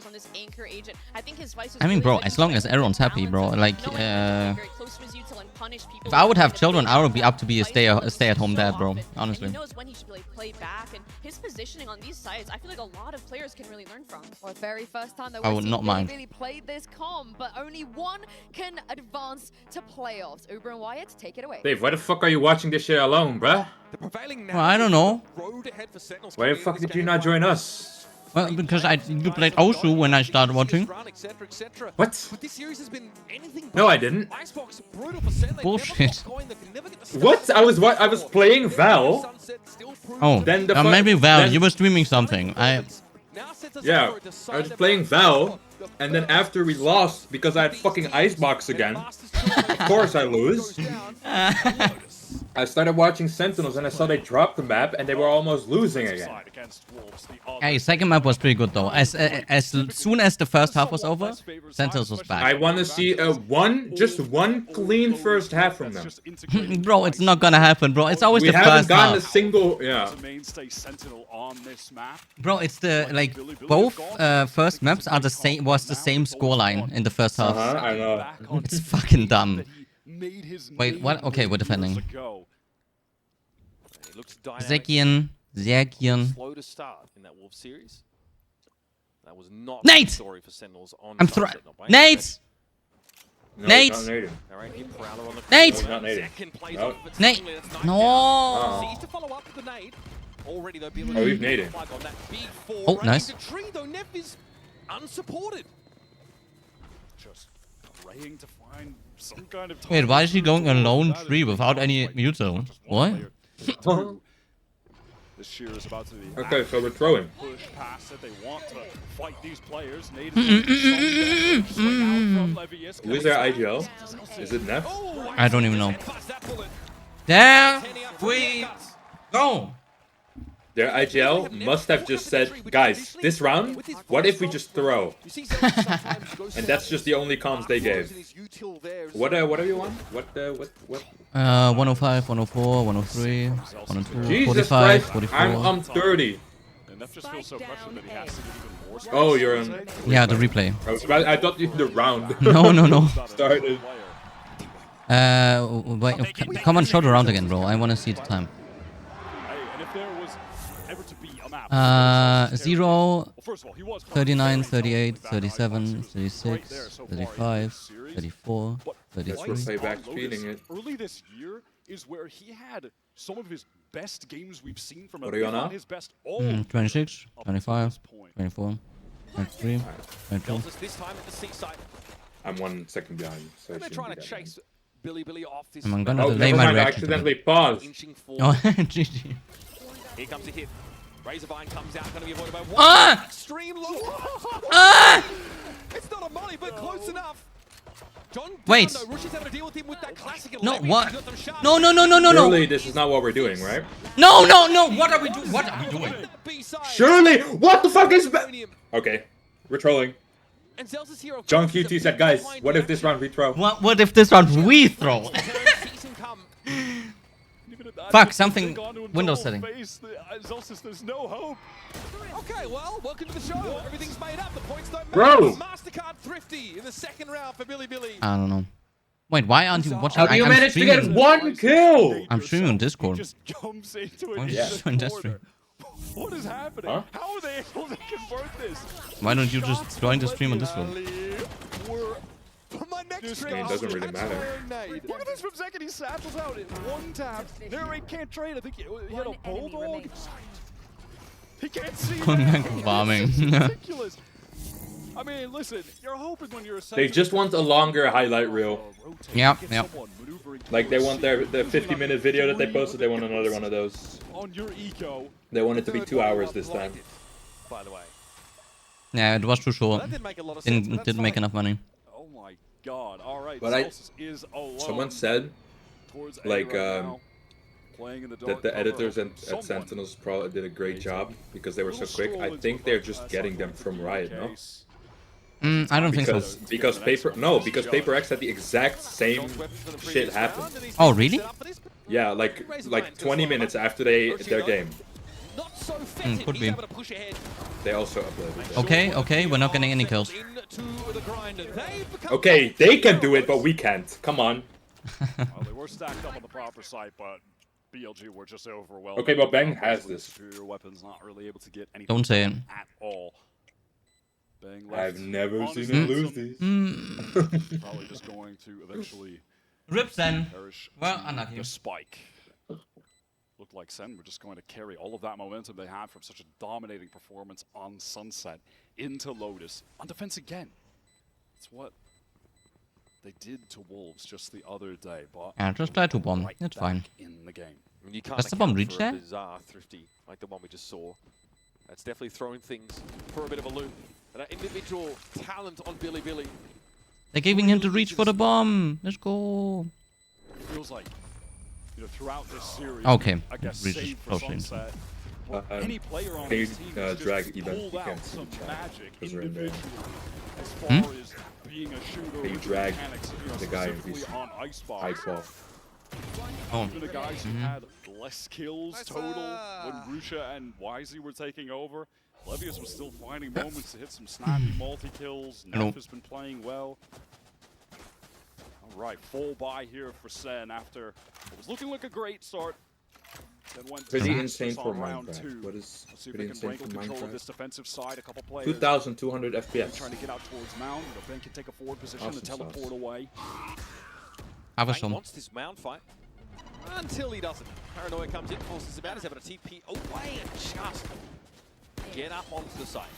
On this anchor agent. I think his vice I mean, bro, as long as everyone's happy, bro. Like, if I would have children, I would be up to be a stay-at-home dad, bro. Honestly. He knows when he should play back, and his positioning on these sides, I feel like a lot of players can really learn from. For the very first time that I would not mind. Billy played this comp, but only one can advance to playoffs. Uber and Wyatt, take it away. Dave, why the fuck are you watching this shit alone, bruh? Well, I don't know. Why the fuck did you not join us? Well, because you played Osu when I started watching. What? No, I didn't. Bullshit. What? I was playing Val. Oh, then maybe Val, you were streaming something. Yeah, I was playing Val, and then after we lost because I had fucking Icebox again. Of course I lose. I started watching Sentinels and I saw they dropped the map and they were almost losing again. Hey, second map was pretty good though. As soon as the first half was over, Sentinels was back. I want to see just one clean first half from them. Bro, it's not gonna happen, bro. It's always the first half. We haven't gotten a single, Bro, it's the like both first maps are the same. Was the same scoreline in the first half. I know. It's fucking dumb. Wait, what? Okay, we're defending. Zekian. Slow to start in that Wolf series. That was not Nate! the story for Sentinels on I'm Nate! No, Nate! he's not nading. Nate! He's not nading. No. Nate! No! Sees to follow up with the nade. Already though, Oh, he's nading. Oh, nice. Tree though, Neff is unsupported. Just praying to find some kind of. Wait, why is he going alone tree without any muto? What? This shear is about to be Okay, so we're throwing. Push past it. They want to fight these players. Who is their IGL? Is it Neff? I don't even know. There we go. Their IGL must have just said, guys, this round, what if we just throw? And that's just the only comms they gave. What do you want? What? 105, 104, 103, 102, Jesus 45, Christ, 44. I'm 30. Oh, you're on. Yeah, the replay. I thought you the round. No. Started. Wait, come on, show the round again, bro. I want to see the time. 0, 39, 38, 37, 36, 35, 34, 33. Back speeding it. Early this year is where he had some of his best games we've seen from What are you on now? his best 26, 25, 24, 23, 22. This time at the seaside. I'm 1 second behind. So They're trying to chase Billy off this. I'm gonna oh, delay never my mind, I reaction. accidentally paused. Oh, GG. Here comes a hit. Razorvine comes out, going to be avoided by one. Ah! Extreme low. Ah! It's not a molly, but close enough. John Wait. Rush is having to deal with him with that classic. No, what? No. Surely this is not what we're doing, right? No. What are we doing? What are we doing? Surely, what the fuck is Okay, we're trolling. John QT said, guys, what if this round we throw? What if this round we throw? Fuck, something. Windows setting. There's no hope. Okay, well, welcome to the show. Everything's made up. The points don't matter. Bro! MasterCard thrifty in the second round for Billy. I don't know. Wait, why aren't you watching? How do you manage to get 1 kill? I'm streaming on Discord. Just jumps into Why it. are you doing that stream? What is happening? Huh? How are they able to convert this? Why don't you just join the stream on Discord? My next I mean, it doesn't really matter. Look at this from second. He satchels out in 1 tap. Narrate can't trade. I think he had a bulldog. He can't see. Farming. It's ridiculous. I mean, listen, you're hoping when you're They just want a longer highlight reel. Yep. Like they want the 50-minute video that they posted, they want another one of those. On your eco. They want it to be 2 hours this time. By the way. Yeah, it was too short. That didn't make a lot of sense. Didn't make enough money. Oh my god. All right. But alone someone said, like, that the editors at Sentinels probably did a great job because they were so quick. I think they're just getting them from Riot, no? I don't think so. Because Paper X had the exact same shit happen. Oh, really? Yeah, like 20 minutes after their game. Could be. They also uploaded. Okay, we're not getting any kills. Okay, they can do it, but we can't. Come on. Well, they were stacked up on the proper side, but BLG were just overwhelmed. Okay, but Bang has this. Superior weapons, not really able to get anything Don't say it. at all. Bang I've never seen him lose these. Probably just going to eventually Rip then. perish. Well, unlucky. The spike. Looked like Sen were just going to carry all of that momentum they had from such a dominating performance on Sunset into Lotus. On defense again. It's what they did to Wolves just the other day. But Yeah, just try to bomb. right It's back fine. in the game. You can't Does the bomb account reach for there? a bizarre thrifty like the one we just saw. That's definitely throwing things for a bit of a loop. And that individual talent on Billy. They're giving him to reach for the bomb. Let's go. Feels like you know, throughout this series. Okay, I guess we just save for closely. Sunset. Well, any player on can you this team has drag just even pulled out against some each other, magic 'cause we're in there. individually as far as being a shooter Can you with drag mechanics, you know, the guy in specifically on Icebox. high qual? Oh. Even the guys who had less kills total when Rusha and Wisey were taking over, Levius was still finding moments to hit some snappy multi-kills. Neff has been playing well. All right, full buy here for Sen after it was looking like a great start. Then went Pretty to insane for round Minecraft. 2. What is Let's see if pretty they can insane for wrangle control of Minecraft? this defensive side. A couple players 2,200 FPS. trying to get out towards Mound. You know, Ben can take a forward position Awesome and teleport sauce. away. Have a Bang some. wants this Mound fight until he doesn't. Paranoia comes in, forces him out. He's able to TP away and just get up onto the side.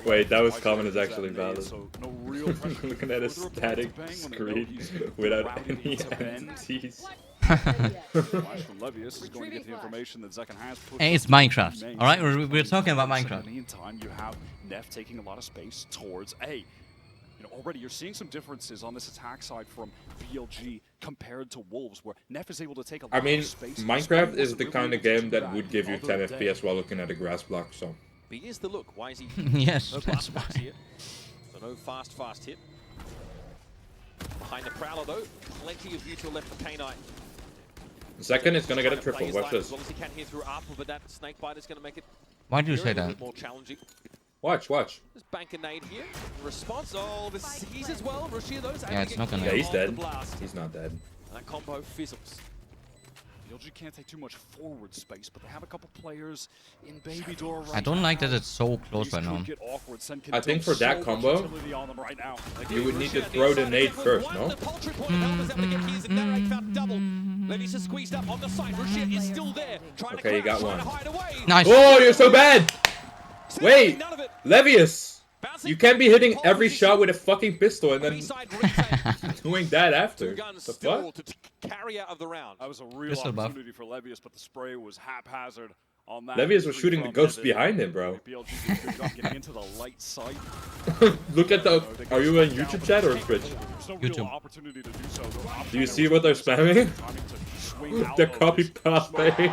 Wait, that was comment is actually valid. So no real pressure. Looking at a static screen without any NTs. Flash from Levius is going to get the information that Zekken has pushed. Hey, it's Minecraft. All right, we're talking about Minecraft. In the meantime, you have Neff taking a lot of space towards A. You know, already you're seeing some differences on this attack side from BLG compared to Wolves, where Neff is able to take a lot of space. Minecraft is the kind of game that would give you 10 FPS while looking at a grass block, so. But here's the look. Why is he? Yes, no that's blast why. here. So no fast hit. Behind the Prowler though, plenty of util left for K9. Second is gonna get a triple. Watch this. As well as he can here through Apple, but that snakebite is gonna make it. Why do you say that? More challenging. Watch. Just bank a nade here. Response. Oh, the C's as well. Rushia those. Yeah, it's not gonna. Yeah, he's dead. He's not dead. And that combo fizzles. BLG can't take too much forward space, but they have a couple players in Baby Door right I don't like that now. it's so close right now. I think for that combo, you would need to throw the nade first, no? Okay, you got one. Nice. Oh, you're so bad! Wait, Levius! You can't be hitting every shot with a fucking pistol and then doing that after. The fuck? Carry out of the round. That was a real opportunity for Levius, but the spray was haphazard on that. Levius was shooting the ghost behind him, bro. BLG did a good job getting into the light side. Look at the. Are you in YouTube chat or Twitch? YouTube. Opportunity to do so. Do you see what they're spamming? They're copy pasting.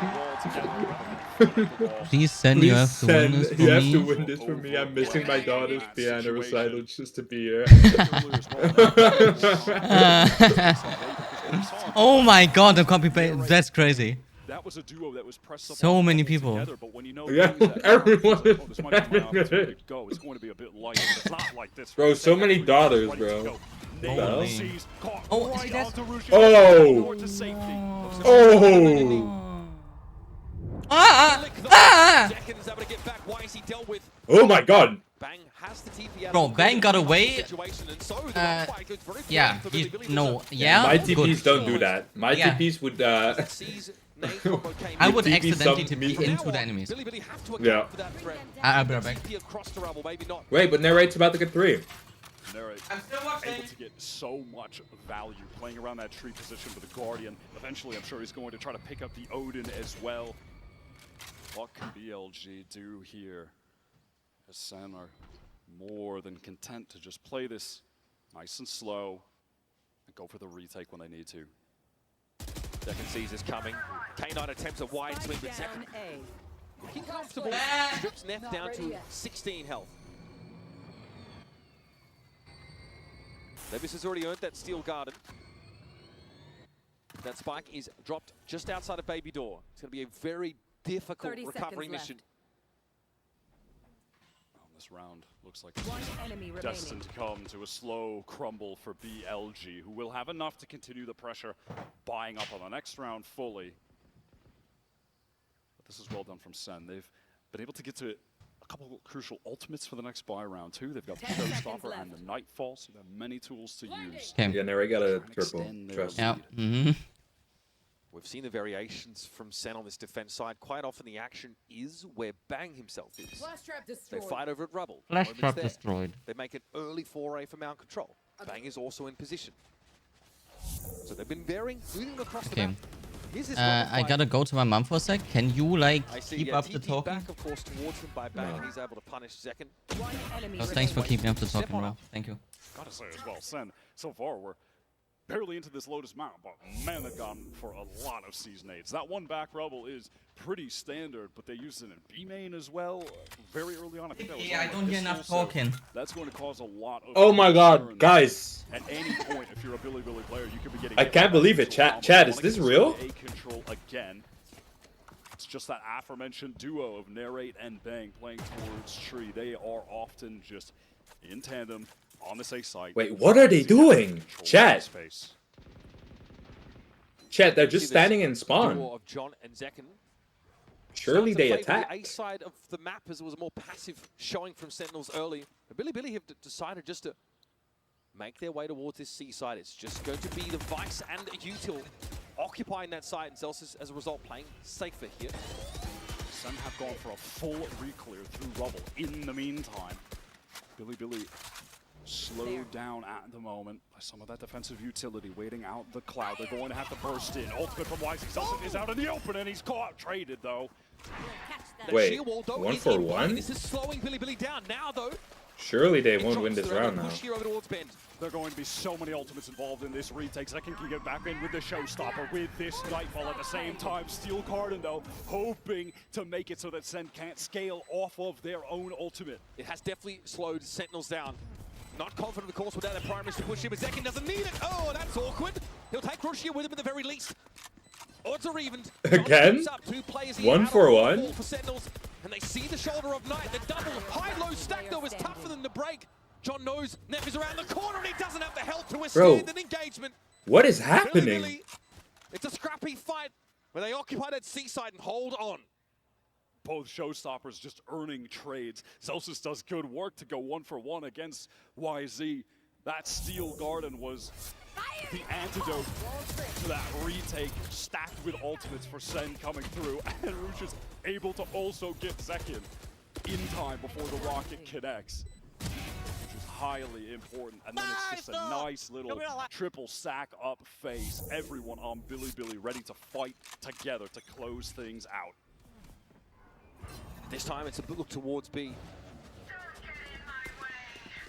Please send. You have to win this for me. You have to win this for me. I'm missing my daughter's piano recital just to be here. Oh my god, the copy paste. That's crazy. That was a duo that was pressed up so many people. Together, but when you know everyone is go. It's going to be a bit light. It's not like this. Bro, so many daughters, bro. Oh, Oh my god. Bro, Bang got away. Yeah, My TPs don't do that. My TPs would I would accidentally TP into the enemies. Yeah. I'll be right back. Wait, but Narrate's about to get 3. Narrate able to get so much value playing around that tree position with the Guardian. Eventually, I'm sure he's going to try to pick up the Odin as well. What can BLG do here? As Sen are more than content to just play this nice and slow and go for the retake when they need to. Second sees is coming. K9 attempts a wide swing, but Second looking comfortable. Strips Neff down to 16 health. Levis has already earned that steel garden. That spike is dropped just outside of Baby Door. It's going to be a very difficult recovery mission. This round looks like it's destined to come to a slow crumble for BLG, who will have enough to continue the pressure, buying up on the next round fully. But this is well done from Sen. They've been able to get to a couple of crucial ultimates for the next buy round too. They've got the Showstopper and the Nightfall, so they have many tools to use. Yeah, Neri got a triple. Trust. Yeah. We've seen the variations from Sen on this defense side. Quite often the action is where Bang himself is. They fight over at Rubble. Flash trap destroyed. They make an early foray for Mount Control. Bang is also in position. So they've been varying, moving across the map. I gotta go to my mom for a sec. Can you like keep up the talking? Back, of course, towards him by Bang. He's able to punish Zekken. Oh, thanks for keeping up the talking, bro. Thank you. Gotta say as well, Sen, so far we're barely into this Lotus map, but man, they've gone for a lot of season 8s. That one back rubble is pretty standard, but they used it in B main as well very early on. I think that was I don't hear enough talking. That's going to cause a lot of. Oh my god, guys. At any point, if you're a Billy player, you could be getting. I can't believe it, chat. Chad, is this real? A control again. It's just that aforementioned duo of Narrate and Bang playing towards Tree. They are often just in tandem on this A site. Wait, what are they doing? Chat. Chat, they're just standing in spawn. Of John and Zekken. Surely they attack. The A side of the map as it was a more passive showing from Sentinels early. But Billy have decided just to make their way towards this C side. It's just going to be the Vice and Util occupying that side, and Celsius, as a result, playing safer here. Some have gone for a full re-clear through rubble. In the meantime, Billy slowed down at the moment by some of that defensive utility, waiting out the cloud. They're going to have to burst in. Ultimate from YZ. Celsius is out in the open, and he's caught. Traded, though. Wait, 1 for 1? This is slowing Billy down. Now, though, surely they won't win this round now. There are going to be so many ultimates involved in this retake. Zekken can get back in with the showstopper with this Nightfall at the same time. Steel Garden, though, hoping to make it so that Sen can't scale off of their own ultimate. It has definitely slowed Sentinels down. Not confident, of course, without a primary to push him, but Zekken doesn't need it. Oh, that's awkward. He'll take Rushia with him at the very least. Odds are evened. Again? 1 for 1? For Sentinels, and they see the shoulder of Night. The double high-low stack, though, is tough for them to break. John knows Neff is around the corner, and he doesn't have the health to withstand an engagement. What is happening? Billy, it's a scrappy fight where they occupy that seaside and hold on. Both showstoppers just earning trades. Celsius does good work to go 1 for 1 against YZ. That Steel Garden was the antidote to that retake, stacked with ultimates for Sen coming through, and Roosh is able to also get Zekken in time before the rocket connects, which is highly important. And then it's just a nice little triple sack up face. Everyone on Billy ready to fight together to close things out. This time it's a look towards B.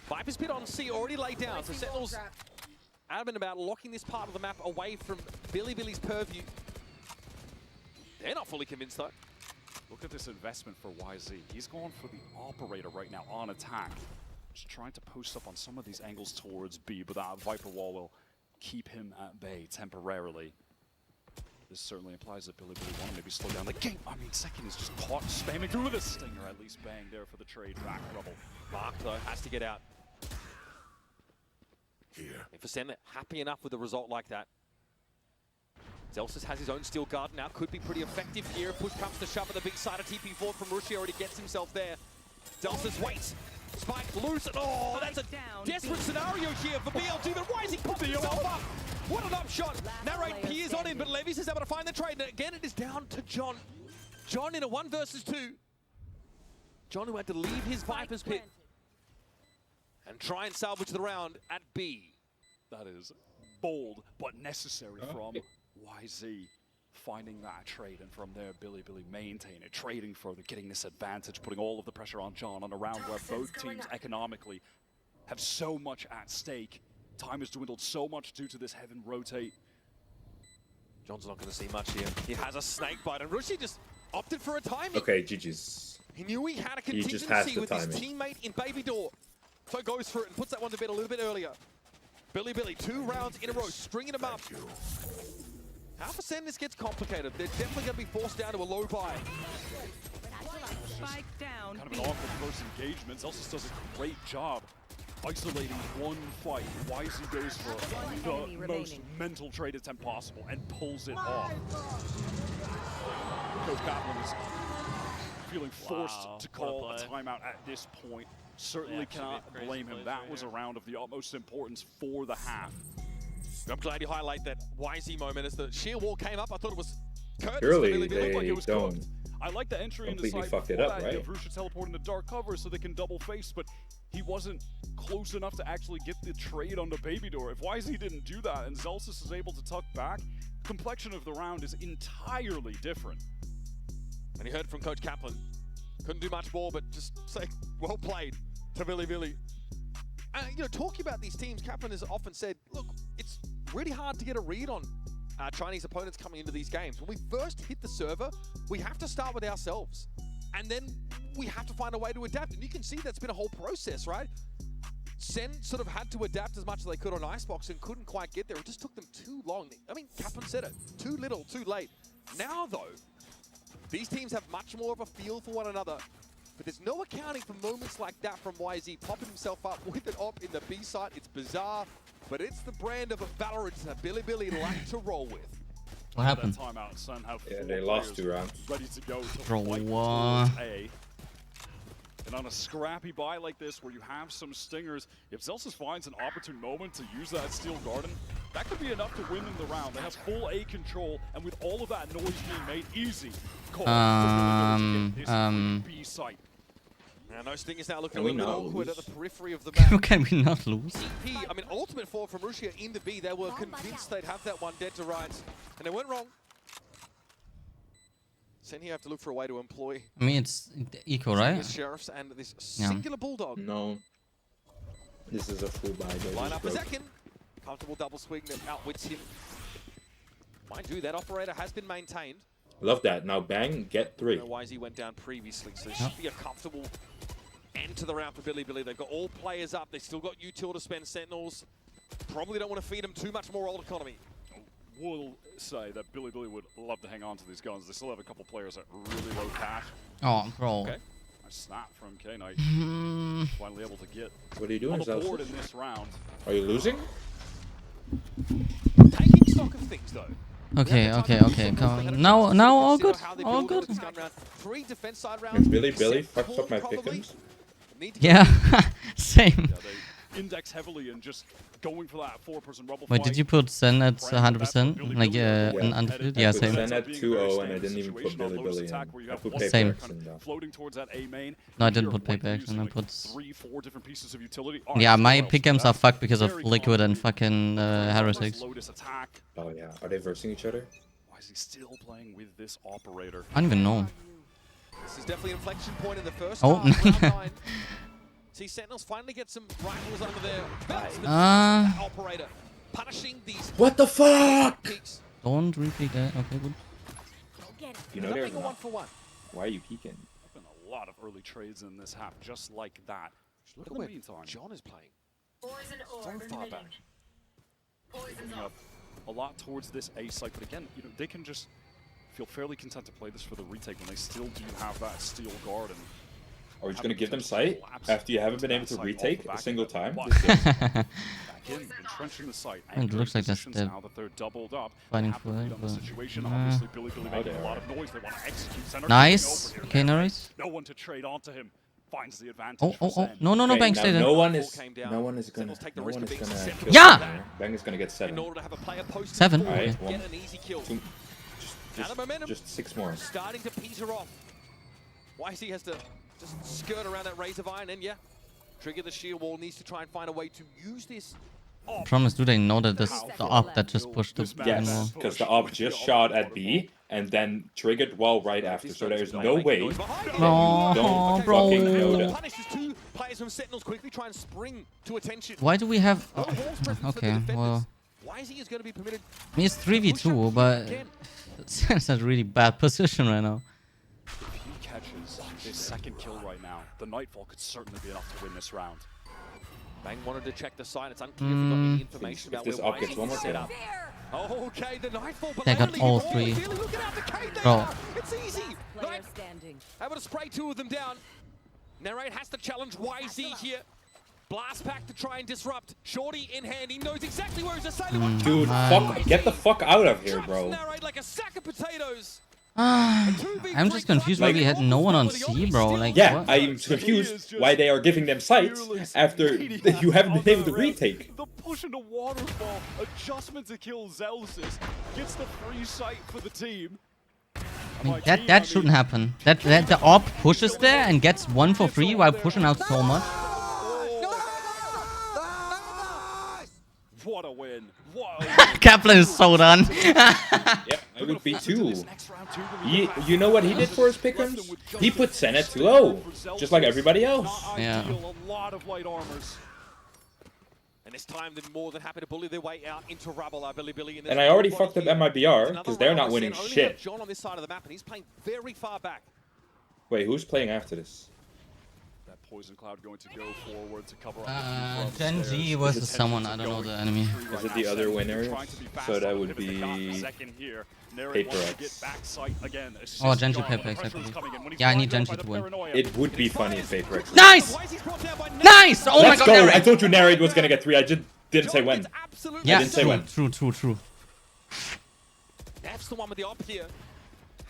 Viper's Pit on C already laid down, so Sentinels adamant about locking this part of the map away from Billy's purview. They're not fully convinced, though. Look at this investment for YZ. He's going for the operator right now on attack. Just trying to post up on some of these angles towards B, but that Viper wall will keep him at bay temporarily. This certainly implies that Billy want to maybe slow down the game. I mean, Zekken is just caught spamming through with a stinger. At least Bang there for the trade back rubble. Mark, though, has to get out. If Sen happy enough with a result like that. Celsius has his own Steel Garden now, could be pretty effective here. Push comes to shove at the big side of TP forward from Rushi, already gets himself there. Celsius waits. Spike loose. Oh, that's a desperate scenario here for BLG, but why is he popping himself up? What an upshot. Narrate peers on him, but Levis is able to find the trade. And again, it is down to John. John in a 1 versus 2. John who had to leave his Viper's Pit and try and salvage the round at B. That is bold, but necessary from YZ. Finding that trade, and from there, Billy maintain it, trading further, getting this advantage, putting all of the pressure on John on a round where both teams economically have so much at stake. Time has dwindled so much due to this heaven rotate. John's not going to see much here. He has a snake bite, and Rushi just opted for a timing. Okay, GG's. He knew he had a contingency with his teammate in Baby Door. So goes for it and puts that one to bed a little bit earlier. Billy, 2 rounds in a row, stringing them up. How for Sen this gets complicated? They're definitely going to be forced down to a low buy. Spike down. Kind of an awkward first engagement. Celsius does a great job isolating one fight. YZ goes for the most mental trade attempt possible and pulls it off. Coach Kaplan is feeling forced to call a timeout at this point. Certainly cannot blame him. That was a round of the utmost importance for the half. I'm glad you highlight that YZ moment as the sheer wall came up. I thought it was Curtis. Surely they looked like it was don't. cooked. I like the entry in the Completely side fucked it before up, that. right? Vrusha teleport into dark cover so they can double face, but he wasn't close enough to actually get the trade on the Baby Door. If YZ didn't do that and Celsius is able to tuck back, complexion of the round is entirely different. And you heard from Coach Kaplan. Couldn't do much more, but just say, well played to Billy. You know, talking about these teams, Kaplan has often said, look, it's really hard to get a read on Chinese opponents coming into these games. When we first hit the server, we have to start with ourselves. And then we have to find a way to adapt. And you can see that's been a whole process, right? Sen sort of had to adapt as much as they could on Icebox and couldn't quite get there. It just took them too long. I mean, Kaplan said it. Too little, too late. Now, though, these teams have much more of a feel for one another. But there's no accounting for moments like that from YZ, popping himself up with an op in the B site. It's bizarre, but it's the brand of a Valorant that Billy like to roll with. What happened? Yeah, they lost 2 rounds. Ready to go to Bro, fight towards A. And on a scrappy buy like this, where you have some stingers, if Celsius finds an opportune moment to use that Steel Garden, that could be enough to win them the round. They have full A control, and with all of that noise being made, easy call B site. Now, no Sting is now looking a little bit awkward at the periphery of the How map. can we not lose? I mean, ultimate fall from Russia in the B. They were convinced they'd have that one dead to rights, and they went wrong. Sen here have to look for a way to employ. I mean, it's eco, right? This Sheriffs and this singular Bulldog. No. This is a full buy. Line up for second. Comfortable double swing that outwits him. Mind you, that operator has been maintained. Love that. Now bang, get 3. YZ went down previously, so this should be a comfortable end to the round for Billy. They've got all players up. They still got util to spend Sentinels. Probably don't want to feed them too much more old economy. Will say that Billy would love to hang on to these guns. They still have a couple players at really low cash. Oh, bro. Okay. Nice snap from K-Knight. Finally able to get What are you doing, on the board in this round. Are you losing? Taking stock of things, though. Okay. Come on. Now, all good. All good. 3 defense side rounds. Billy fucks up my pick'ems. Yeah, same. Yeah, they index heavily and just going for that 4-person rubble Wait, fight. did you put Sen at 100%? Like, in undefeated? Yeah, same. Sen at 2-0 and I didn't even put Billy in. I put Paper Same. in though. Floating towards that A main. No, I didn't put Payback, and I put... 3-4 different pieces of utility. Yeah, my pick'ems are fucked because of Liquid and fucking Heretics. Oh yeah, are they versing each other? Why is he still playing with this operator? I don't even know. This is definitely an inflection point in the first Oh. half, round 9. See, Sentinels finally get some rifles under their belts. That operator punishing these. What the fuck? Peaks. Don't repeat that. Okay, good. You know there's a 1-for-1. Why are you peeking? There's been a lot of early trades in this half, just like that. Look at where John is playing. So far back. Bringing up a lot towards this A site, but again, you know, they can just feel fairly content to play this for the retake when they still do have that Steel Garden. Are we just going to give them sight after you haven't been able to retake a single time? Back in, entrenching the site. It looks like that's the now that they're doubled up. fighting Have for to it, beat on the but... situation. Obviously, Billy making a lot of noise. They want to execute center. Nice. Okay, nice. No one to trade onto him. Finds the advantage. Oh. No, Bang, stay there. No one is gonna Yeah! Bang is gonna get 7. In order to have a player post 7? Alright, Okay. get an easy kill. Now the momentum just 6 more. starting to peter off. YC has to just skirt around that razor vine and trigger the shield wall. Needs to try and find a way to use this. Promise, do they know that this the op that just pushed the Yes, because the op just shot at B and then triggered wall right after, so there's no way. No, Don't bro. fucking know that. Punishes 2 players from Sentinels quickly try and spring to attention. Why do we have... No walls present for the Okay, defenders. well... YZ is going to be permitted. I mean, it's 3v2, but... It's a really bad position right now. If he catches his second kill right now, the Nightfall could certainly be enough to win this round. Bang wanted to check the site. It's unclear if he got any information about If this where op gets YZ one more is set kill. up. Oh, okay, the Nightfall. They got all 3. Bro. It's easy. Player standing. Able to spray 2 of them down. Narrate has to challenge YZ here. Blast pack to try and disrupt. Shorty in hand. He knows exactly where his assailant wants. Dude, get the fuck out of here, bro. Narrate like a sack of potatoes. I'm just confused why we had no one on C, bro. Like, Yeah, what? I'm confused why they are giving them sights after you haven't been able to retake. The push into waterfall, adjustment to kill Zelsis, gets the free sight for the team. I mean, that shouldn't happen. That the op pushes there and gets 1 for free while pushing out so much. What a win. What a win. Kaplan is so done. Yep, I would be too. You know what he did for his pick'ems? He put Sen at 2-0, just like everybody else. Yeah. A lot of light armors. And this time, they're more than happy to bully their way out into rubble. Billy. And I already fucked up MIBR because they're not winning shit. John on this side of the map, and he's playing very far back. Wait, who's playing after this? That poison cloud going to go forward to cover Gen G versus someone, I don't know the enemy. Is it the other winner? So that would be Paper X. Oh, Gen G Paper X, I believe. Yeah, I need Gen G to win. It would be funny if Paper X. Nice! Nice! Oh my god, go! Narrate. I told you Narrate was gonna get 3, I just didn't say when. Yeah, I didn't say when. True. That's the one with the op here.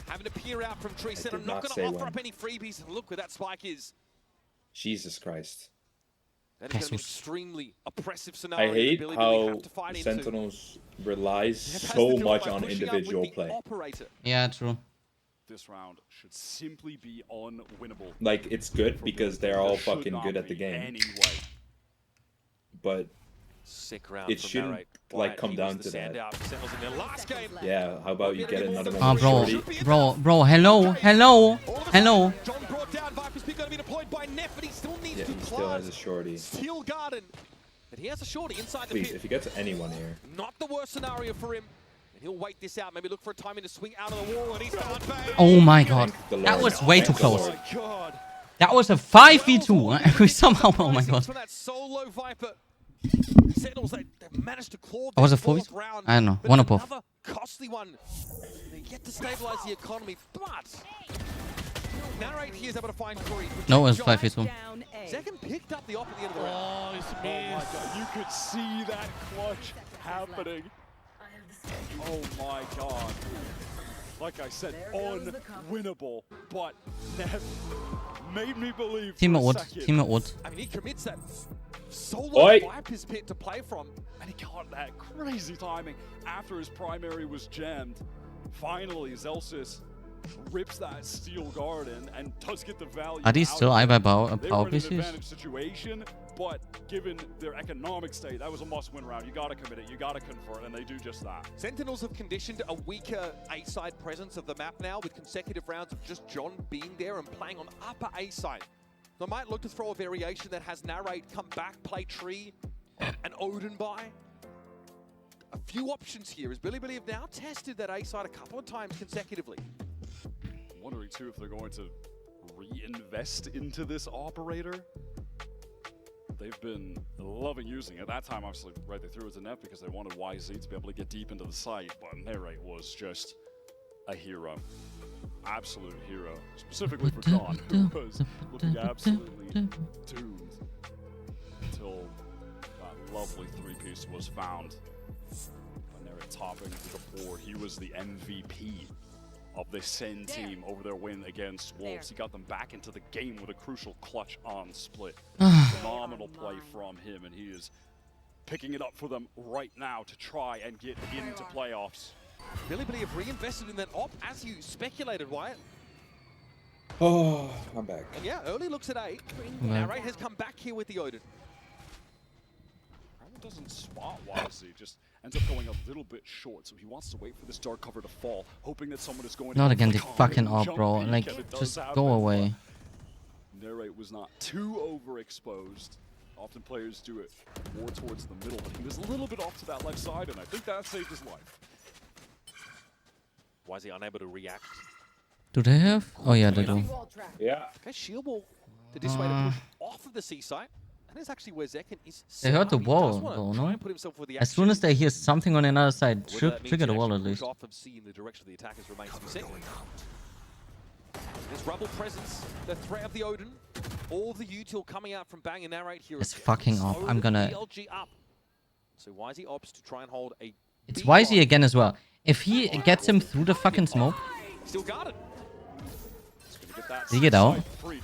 Having to peer out from Tree Center, not going to offer up any freebies. Look where that spike is. Jesus Christ. That is an extremely oppressive scenario. I hate how Sentinels relies so much on individual play. Yeah, true. This round should simply be unwinnable. Like, it's good because they're all fucking good at the game. But it shouldn't like come down to that. Yeah, how about you get another one? Bro, hello. John brought down Viper's pick going to be deployed by Neff, but he still needs to he still has a shorty. Steel Garden. But he has a shorty inside the Please, pit. if he gets anyone here. Not the worst scenario for him. And he'll wait this out, maybe look for a timing to swing out of the wall, and he's found bang. Oh my god. That was way too close. That was a 5v2. Somehow, oh my god. That solo Viper. Sentinels, they managed to claw was a 4v2? I don't know. One above. Another costly one. They get to stabilize the economy, but Narrate here is able to find Corey. No, it was 5v2. Second picked up the op at the end of the round. Oh my god, you could see that clutch happening. Oh my god. Like I said, unwinnable, but Neff made me believe. Team I Ut. mean, he commits that solo Viper's pit to play from. And he got that crazy timing after his primary was jammed. Finally, Zelsis rips that Steel Garden and does get the value. Are these still power PCs? Advantage situation, but given their economic state, that was a must-win round. You gotta commit it, you gotta convert, and they do just that. Sentinels have conditioned a weaker A-side presence of the map now with consecutive rounds of just John being there and playing on upper A-side. They might look to throw a variation that has Narrate come back, play Tree, and Odin by. A few options here as Billy have now tested that A-side a couple of times consecutively. I'm wondering too if they're going to reinvest into this operator. They've been loving using it. That time, obviously, right, they threw it to Neff because they wanted YZ to be able to get deep into the site, but Narrate was just a hero. Absolute hero. Specifically for Dawn, who was looking absolutely doomed until that lovely three-piece was found. But Narrate topping the board. He was the MVP of this Sen team over their win against Wolves. He got them back into the game with a crucial clutch on split. Phenomenal play from him, and he is picking it up for them right now to try and get into playoffs. Billy have reinvested in that op as you speculated, Wyatt. Oh, I'm back. And yeah, early looks at A. Narrate has come back here with the Odin. Doesn't spot YZ, just ends up going a little bit short, so he wants to wait for this dark cover to fall, hoping that someone is going to not again the fucking op, bro. Like, just go away. Narrate was not too overexposed. Often players do it more towards the middle, but he was a little bit off to that left side, and I think that saved his life. Why is he unable to react? Do they have? Oh yeah, they do. Yeah. Okay, shield wall to this way to push off of the C site. That is actually where Zekken is. They heard the wall, though, no? As soon as they hear something on the other side, trigger the wall at least. Off of seeing the direction of the attackers remains to be seen. There's rubble presence, the threat of the Odin, all the util coming out from Bang and Narrate here. It's fucking off. I'm gonna. So YZ opts to try and hold a. It's YZ again as well. If he gets him through the fucking smoke. Still guarded. Did he get out?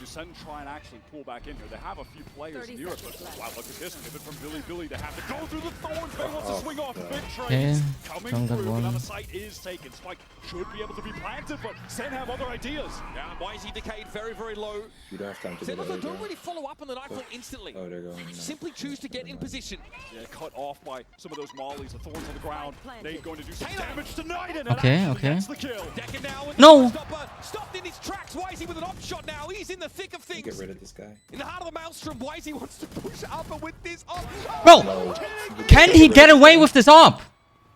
Sen try and actually pull back in here. They have a few players near it, but wow, look at this pivot from Billy to have to go through the thorns. They want to swing off big trades. Coming through, but the site is taken. Spike should be able to be planted, but Sen have other ideas. Yeah, YZ decayed very low. You don't have time to Sentinels don't really follow up on the Nightfall instantly. Oh, they're going. Simply choose to get in position. Yeah, cut off by some of those mollies. The thorns on the ground. They're going to do some damage tonight. And okay. that's the kill. No. Stopped in his tracks. YZ YZ with an op shot now. He's in the thick of things. Get rid of this guy. In the heart of the maelstrom, YZ wants to push up, but with this op. Bro, can he get away with this op?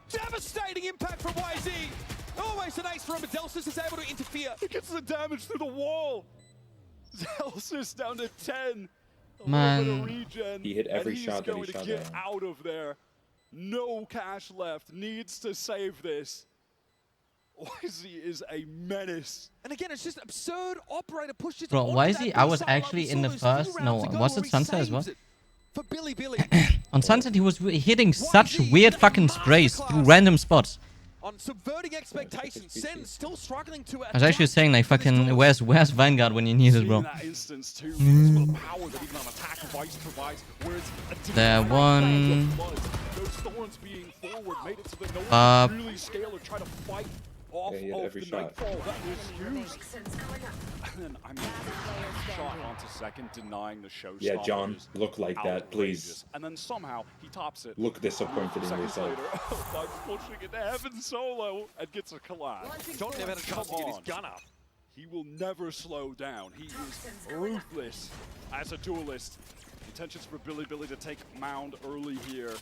Devastating impact from YZ. Always an ace from him, but Zelsis is able to interfere. He gets the damage through the wall. Zelsis down to 10. Man. Regen, He hit every and shot that he he's shot going to get down. out of there. No cash left. Needs to save this. YZ is a menace. And again, it's just absurd operator pushes. Bro, YZ, I was actually in the first. No, was it Sunset as well? For Billy. On Sunset, he was hitting such weird fucking sprays through random spots. On subverting expectations, Sen still struggling to. I was actually saying, like, fucking, where's Vanguard when you need it, bro? There one. Up. Off Yeah, he hit of every the shot. nightfall that was used. And then, I mean, shot onto second, denying the showstopper. Yeah, John, look like that, outrageous. please. And then somehow he tops it. Look disappointed in Seconds yourself. later, Doug's pushing it to heaven solo and gets a collapse. John never had a chance to get his gun up. He will never slow down. He is ruthless as a duelist. Intentions for Billy to take Mound early here.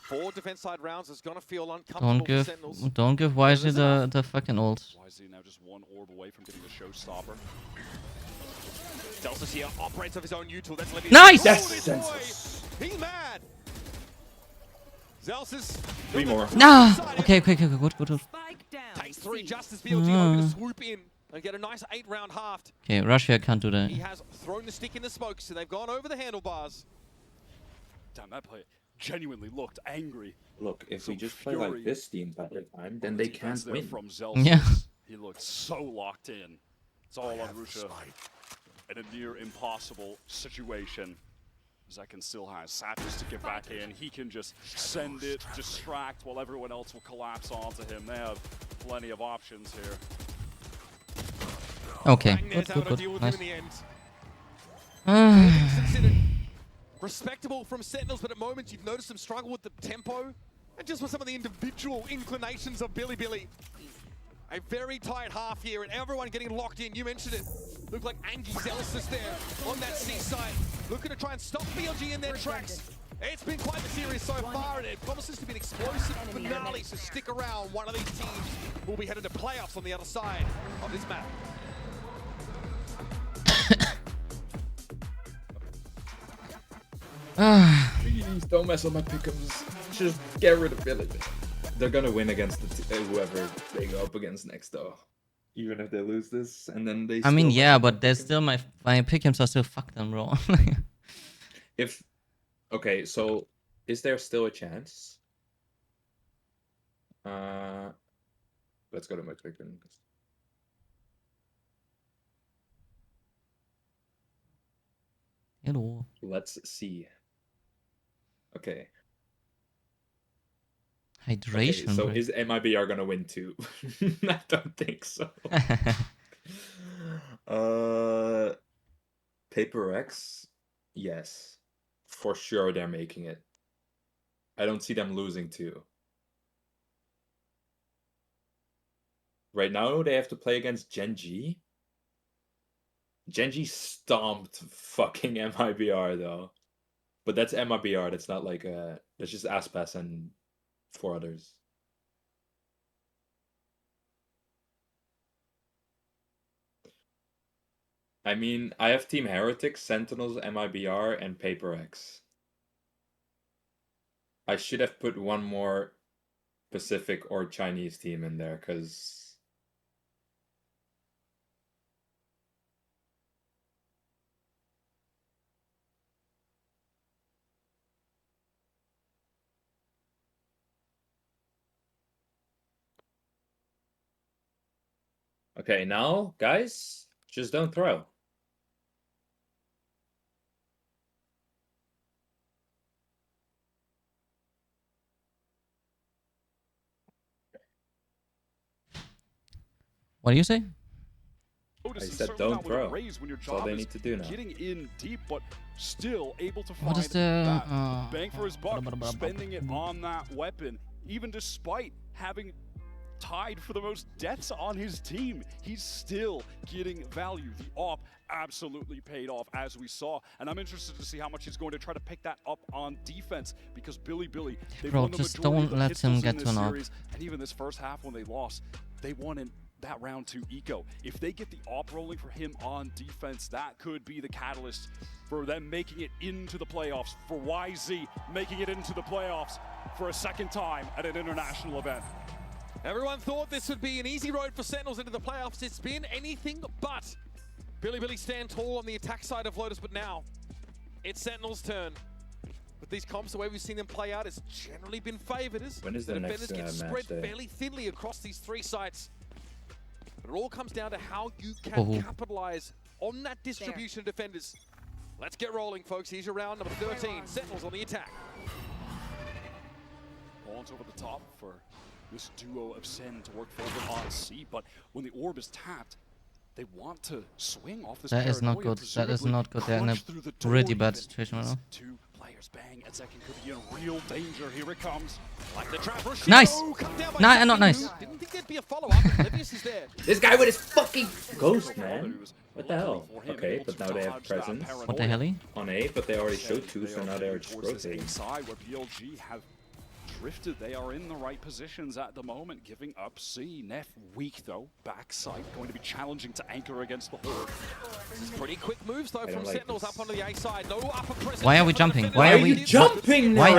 4 defense side rounds is gonna feel uncomfortable for Sentinels. Don't give YZ the fucking ult. YZ now just one orb away from getting the showstopper. Zelsis here operates of his own util. That's Libby. Nice! Yes! He's mad. Zelsis. 3 more. Nah. Okay, good. Takes 3. Justice BLG hoping to swoop in and get a nice 8-round halved. Okay, Russia can't do that. He has thrown the stick in the smoke, so they've gone over the handlebars. Damn, that play genuinely looked angry. Look, if we just play like this the entire time, then they can't win. From Zelsis. Yeah. He looked so locked in. It's all on Rusha in a near impossible situation. Zekin still has Satis to get back in. He can just send it, distract, while everyone else will collapse onto him. They have plenty of options here. Okay, good. Nice. Respectable from Sentinels, but at moments you've noticed them struggle with the tempo and just with some of the individual inclinations of Billy. A very tight half here and everyone getting locked in. You mentioned it. Looked like Angie Zelsis there on that seaside, looking to try and stop BLG in their tracks. It's been quite the series so far, and it promises to be an explosive finale, so stick around. One of these teams will be headed to playoffs on the other side of this map. Please don't mess up my pick'ems. Just get rid of Billy. They're gonna win against whoever they go up against next, though. Even if they lose this, and then they. I mean, yeah, but there's still my pick'ems are still fucked them, bro. Okay, so is there still a chance? Let's go to my pick'em. Hello. Let's see. Okay. Hydration. Okay, so bro. is MIBR gonna win too? I don't think so. Paper X, yes, for sure they're making it. I don't see them losing too. Right now they have to play against Gen.G. Gen.G stomped fucking MIBR though, but that's MIBR. That's not like that's just Aspas and 4 others. I mean, I have Team Heretics, Sentinels, MIBR, and Paper X. I should have put one more Pacific or Chinese team in there, because... Okay, now, guys, just don't throw. What do you say? I said don't throw. That's all they need to do now. Getting in deep, but still able to What find is the bang for his buck, spending it on that weapon, even despite having tied for the most deaths on his team. He's still getting value. The op absolutely paid off, as we saw. And I'm interested to see how much he's going to try to pick that up on defense, because Billy, they've Bro, won the just majority don't of the let him pistols get in to this an op. series. And even this first half when they lost, they won in that round to Eco. If they get the op rolling for him on defense, that could be the catalyst for them making it into the playoffs, for YZ making it into the playoffs for a second time at an international event. Everyone thought this would be an easy road for Sentinels into the playoffs. It's been anything but. Billy stand tall on the attack side of Lotus, but now it's Sentinels' turn. With these comps, the way we've seen them play out, it's generally been favored. When is the next defenders get match spread day? fairly thinly across these 3 sites. But it all comes down to how you can capitalize on that distribution of defenders. Let's get rolling, folks. Here's your round number 13. Sentinels on the attack. Launch over the top for this duo of Sen to work forward on C, but when the orb is tapped, they want to swing off this. That is not good. That is not good. They're in a really bad situation right now. 2 players bang, and Zekin could be in real danger. Here it comes. Like the trap rush. Nice! Nah, not nice. Didn't think there'd be a follow-up. Livius is there. This guy with his fucking ghost, man. What the hell? Okay, but now they have presence. What the hell? On A, but they already showed 2, so now they're just rotating. Inside where BLG have drifted. They are in the right positions at the moment, giving up C. Neff weak though, backside, going to be challenging to anchor against the Horde. This is pretty quick moves though from Sentinels up onto the A side. No upper presence. Why are we jumping? Why are we jumping? Why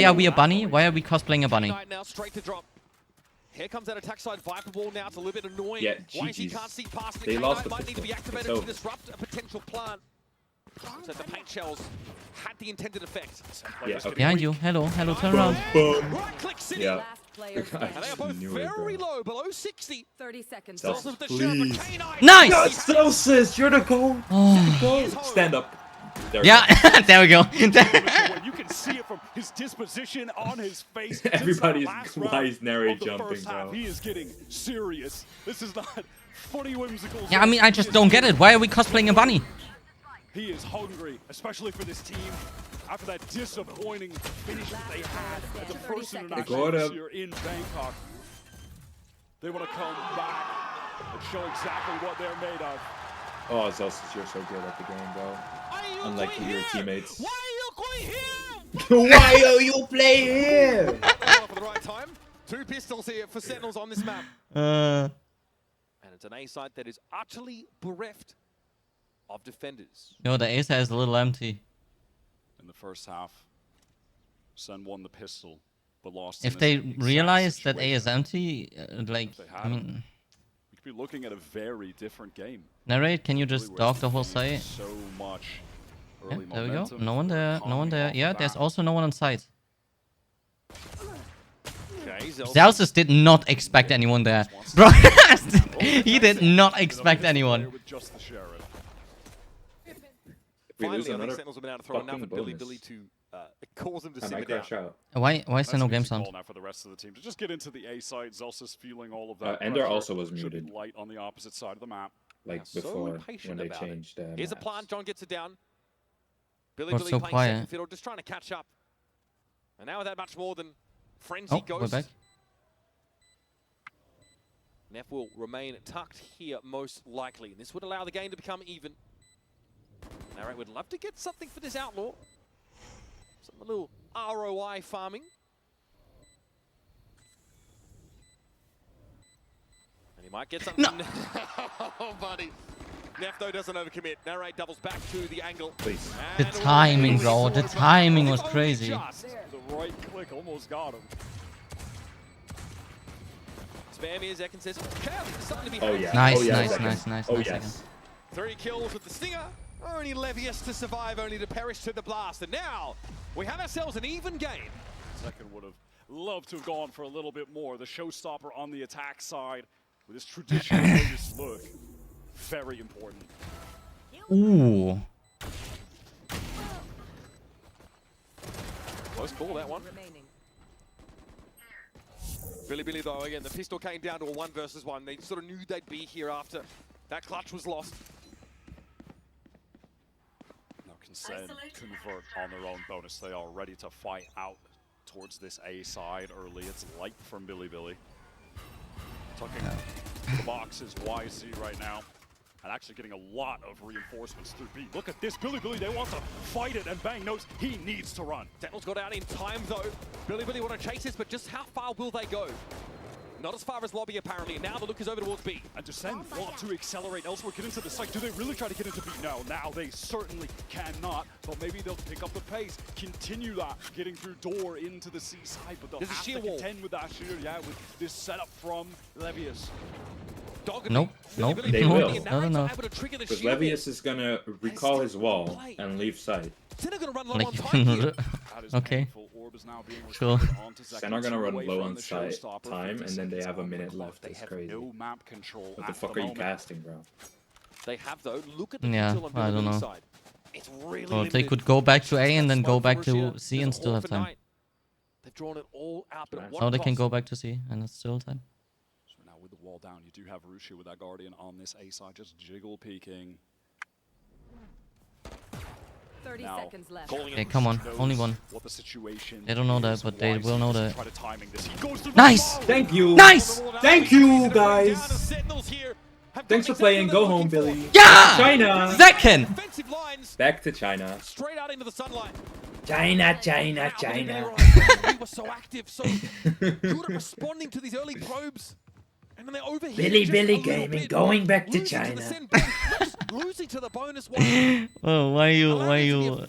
are we a bunny? Why are we cosplaying a bunny? Now straight to drop. Here comes that attack side Viper Ball now. It's a little bit annoying. Yeah, YZ can't see past it. They lost the might need to be pistol. activated to disrupt a potential plant. So the paint shells had the intended effect. Yeah, okay. Behind you. Hello, turn around. Boom. Right click City. Yeah. And they are both very low, below 60. 30 seconds. Celsius, With the please. K9. Nice! Yes, Celsius, you're the goal. Stand up. There we Yeah, there we go. You can see it from his disposition on his face. Everybody's wise narrate jumping, bro. He is getting serious. This is not funny whimsical. Yeah, I mean, I just don't get it. Why are we cosplaying a bunny? He is hungry, especially for this team. After that disappointing finish that they had at the first international this year in Bangkok, they want to come back and show exactly what they're made of. Oh, Celsius, you're so good at the game, bro. Unlike your teammates. Why are you quite here? Why are you playing here? For the right time. 2 pistols here for Sentinels on this map. And it's an A site that is utterly bereft of defenders. Yo, the A side is a little empty. In the first half, Sen won the pistol, but lost. If they realize that A is empty, like, I mean... We could be looking at a very different game. Narrate, can you just dog the whole site? So much Yeah, early there we go. momentum No one there, no one there. Yeah, there's also no one on site. Okay, Celsius did not expect anyone there. Bro, he did not expect anyone. with just the sheriff. We lose Finally, I think another Sentinels have been able to throw enough fucking at Billy bonus. to cause them to I simmer might down. crash out. Why is there no game That's an easy sound? call now for the rest of the team to just get into the A side. Zelsis feeling all of that. Ender pressure. also was Should be muted. light on the opposite side of the map. Like So before, impatient when they about it. changed Here's a maps. plant. John gets it down. Billy Got so playing quiet. second fiddle, just trying to catch up. And now without much more than frenzy Oh, we're ghost. back. Neff will remain tucked here most likely. And this would allow the game to become even. Narrate would love to get something for this outlaw. Some little ROI farming. And he might get something. No. Oh, buddy. Neff, though, doesn't overcommit. Narrate doubles back to the angle. Please. The timing, bro. The timing was crazy. The right click almost got him. Spam here, Zekin says, careful, something to be Oh had. yeah. Nice, oh, yeah, nice, second. nice, nice, Oh nice yes. 3 kills with the Stinger. Only Levius to survive, only to perish to the blast. And now, we have ourselves an even game. Second would have loved to have gone for a little bit more. The showstopper on the attack side with his traditional Lotus look. Very important. Ooh. Close call, that one. Billy, though, again, the pistol came down to a 1 versus 1. They sort of knew they'd be here after that clutch was lost. Now can Sen convert on their own bonus. They are ready to fight out towards this A side early. It's light from Billy. Tucking the box is YZ right now. And actually getting a lot of reinforcements through B. Look at this, Billy, they want to fight it, and Bang knows he needs to run. Sentinels got out in time though. Billy want to chase this, but just how far will they go? Not as far as lobby apparently. Now the look is over towards B. And Descend want to accelerate elsewhere, get into the site. Do they really try to get into B? No, now they certainly cannot. But maybe they'll pick up the pace, continue that, getting through door into the C side. But they'll have to contend with that sheer, with this setup from Levius. Nope. They will. No. Because Levius is gonna recall his wall and leave site. Okay. Sure. Sen are gonna run low on site time, and then they have a minute left. That's crazy. What the fuck are you casting, bro? They have though. Look at the I don't know. side. It's really Well, they could go back to A and then go back to C and still have time. They've drawn it all out, but Now they can go back to C and it's still time. So now with the wall down, you do have Russia with that Guardian on this A side, just jiggle peeking. 30 seconds left. Okay, come on. Only one. What the situation They don't know that, but they will know that. Nice! Thank you! Nice! Thank you, guys! Thanks for playing. Go home, Billy. Yeah! China! Second! Back to China. Straight out into the sunlight. China. We were so active, so good at responding to these early probes. And then they overheat. Billy Gaming going back to China. Losing to the bonus one. Oh, why are you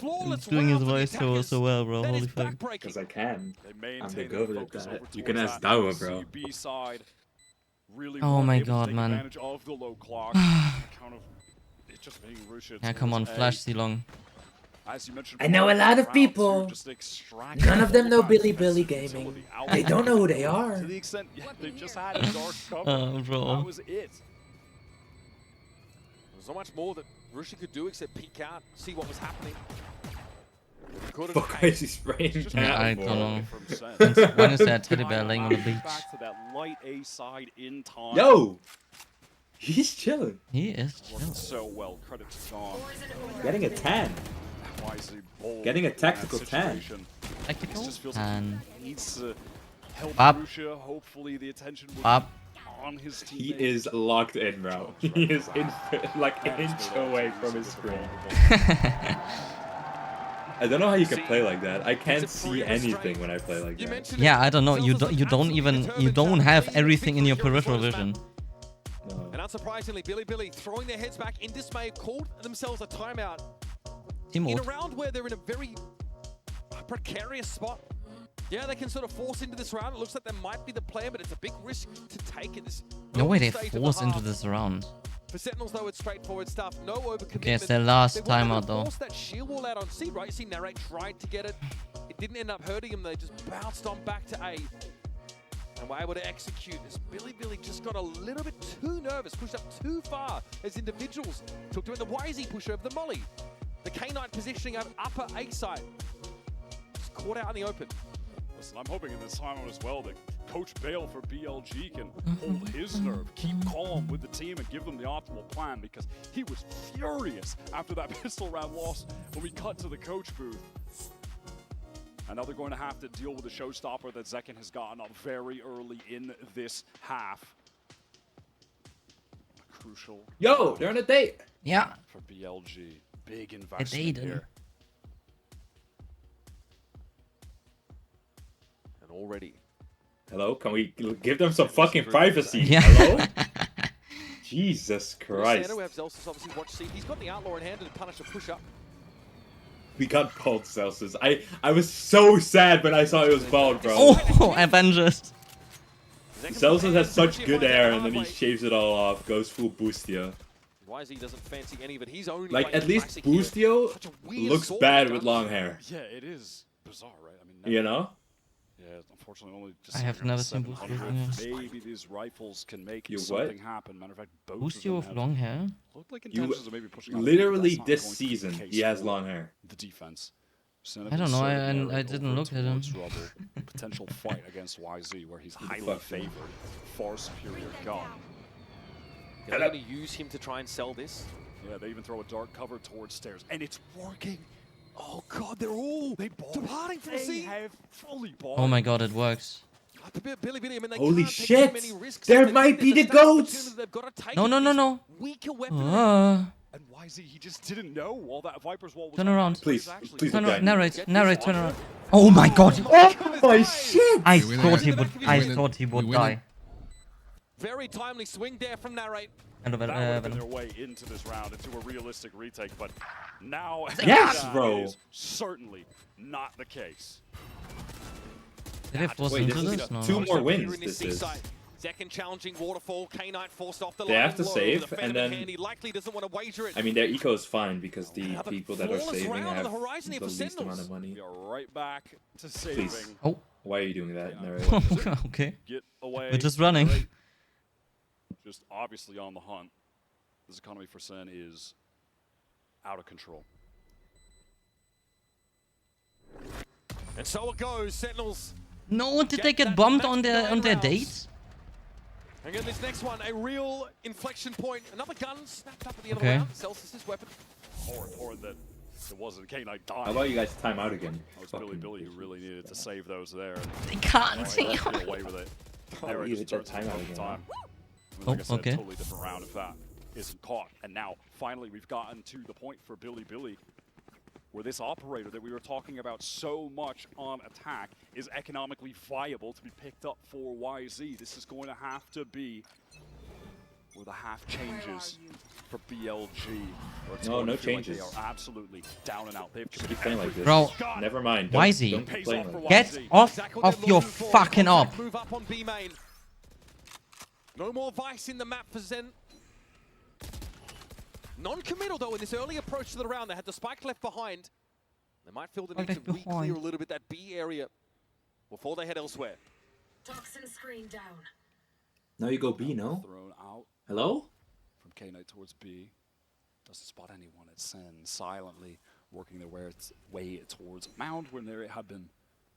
doing his voice so well, bro? Holy fuck. Because I can. I'm the goat at that. You can ask Dawa, bro. Oh my god, man. Yeah, come on, flash C long. I know a lot of people. None of them know Billy Gaming. They don't know who they are. To the extent, they just had a dark cover. Bro. That was it. There's not much more that Russia could do except peek out, see what was happening. Fuck, why is he spraying? Yeah, I don't know. When is that teddy bear laying on the beach? Back to that light A side in time. Yo! He's chilling. He is chilling. So well, credit to John. Getting a 10. Getting a tactical 10. Tactical 10. He needs to help Up. Russia. Hopefully the attention will Up. be on his team. He is locked in, bro. He is like an inch away from his screen. I don't know how you can play like that. I can't see anything when I play like that. Yeah, I don't know. You don't have everything in your peripheral vision. No. And unsurprisingly, Billy throwing their heads back in dismay, called themselves a timeout. Team In a mode. round where they're in a very precarious spot. Yeah, they can sort of force into this round. It looks like that might be the plan, but it's a big risk to take at this. No way they stage of the force into half. this round. For Sentinels, though, it's straightforward stuff. No overcommitment. Okay, it's their last They wanted timeout, to though. force that shield wall out on C, right? You see Narrate tried to get it. It didn't end up hurting him. They just bounced on back to A. And were able to execute this. Billy just got a little bit too nervous, pushed up too far as individuals. Took doing the YZ push over the Molly. The K-Knight positioning of upper A side. Just caught out in the open. Listen, I'm hoping in this time as well that Coach Bale for BLG can hold his nerve, keep calm with the team, and give them the optimal plan, because he was furious after that pistol round loss when we cut to the coach booth. And now they're going to have to deal with the showstopper that Zekken has gotten up very early in this half. Crucial. Yo, they're on a date. Yeah. For BLG. Big investment here. And already. Hello, can we give them some fucking privacy? Yeah. Hello? Jesus Christ. We have Zelsus obviously watch C. He's got the Outlaw in hand to punish a push-up. We got bald Celsius. I was so sad when I saw it was bald, bro. Oh, Avengers. Celsius has such good air, and then he shaves it all off, goes full Boostio. YZ doesn't fancy any of it. He's only Like, playing at least classic here. Boostio Such a weird looks sword bad that with does. long hair. Yeah, it is bizarre, right? I mean, You know? Yeah, unfortunately only just I have never seen 700. Boostio, yeah. Maybe these rifles can make You something what? happen. Matter of fact, both Boostio of with them long hair? look like You intentions of maybe pushing out. literally That's not this going to be the season, case he has for long hair. The defense. I don't know, I didn't look at him. Potential fight against YZ, where he's highly fuck? favored, far superior gun. They're going to use him to try and sell this. Yeah, they even throw a dark cover towards stairs, and it's working. Oh god, they're all departing from C. Have fully bought. Oh my god, it works. Holy shit! There might be the goats! No, no, no, no. And YZ, he just didn't know all that Viper's wall was Turn around. Please, please Turn don't around. die. Narrate, turn around. Oh my god. Oh my shit! I thought he would die. Very timely swing there from Narrate. That would have been their way into this round, into a realistic retake, but now Yes, that bro. is certainly not the case. Did it force Wait, into this is this? No. 2 more wins. This is. Second challenging waterfall. K-Knight forced off the They have to low. save, The and Phantom then. He likely doesn't want to wager it. I mean, their eco is fine because the people that are flawless saving round on have the horizon here the for least amount of Sentinels. money. We are right back to saving. Please. Oh. Why are you doing that? Okay. Get away. We're just running. Right. Just obviously on the hunt. This economy for Sen is out of control. And so it goes. Sentinels. No, did they get bombed on their date? Again, this next one, a real inflection point. Another gun snapped up at the end Okay. of the round. Celsius's weapon. Or that it wasn't K-Knight dying. How about you guys time out again? It was Billy who really needed to save those there. They can't. Get away with it. How about you hit that timeout again? Time. Like I said, okay. totally different round if that isn't caught. And now, finally, we've gotten to the point for Billy, where this operator that we were talking about so much on attack is economically viable to be picked up for YZ. This is going to have to be where the half changes for BLG. No, no changes. They are absolutely down and out. They've Just keep playing like this. Bro, Never mind. YZ, Don't keep playing like get off of your fucking op. Move up on B main. No more Vice in the map for Zen. Non-committal though in this early approach to the round. They had the spike left behind. They might feel the need to re-clear a little bit that B area before they head elsewhere. Toxin screen down. Now you go B, no? Thrown out Hello? from K-Knight towards B. Doesn't spot anyone at Sen, silently working their way towards Mound when there had been.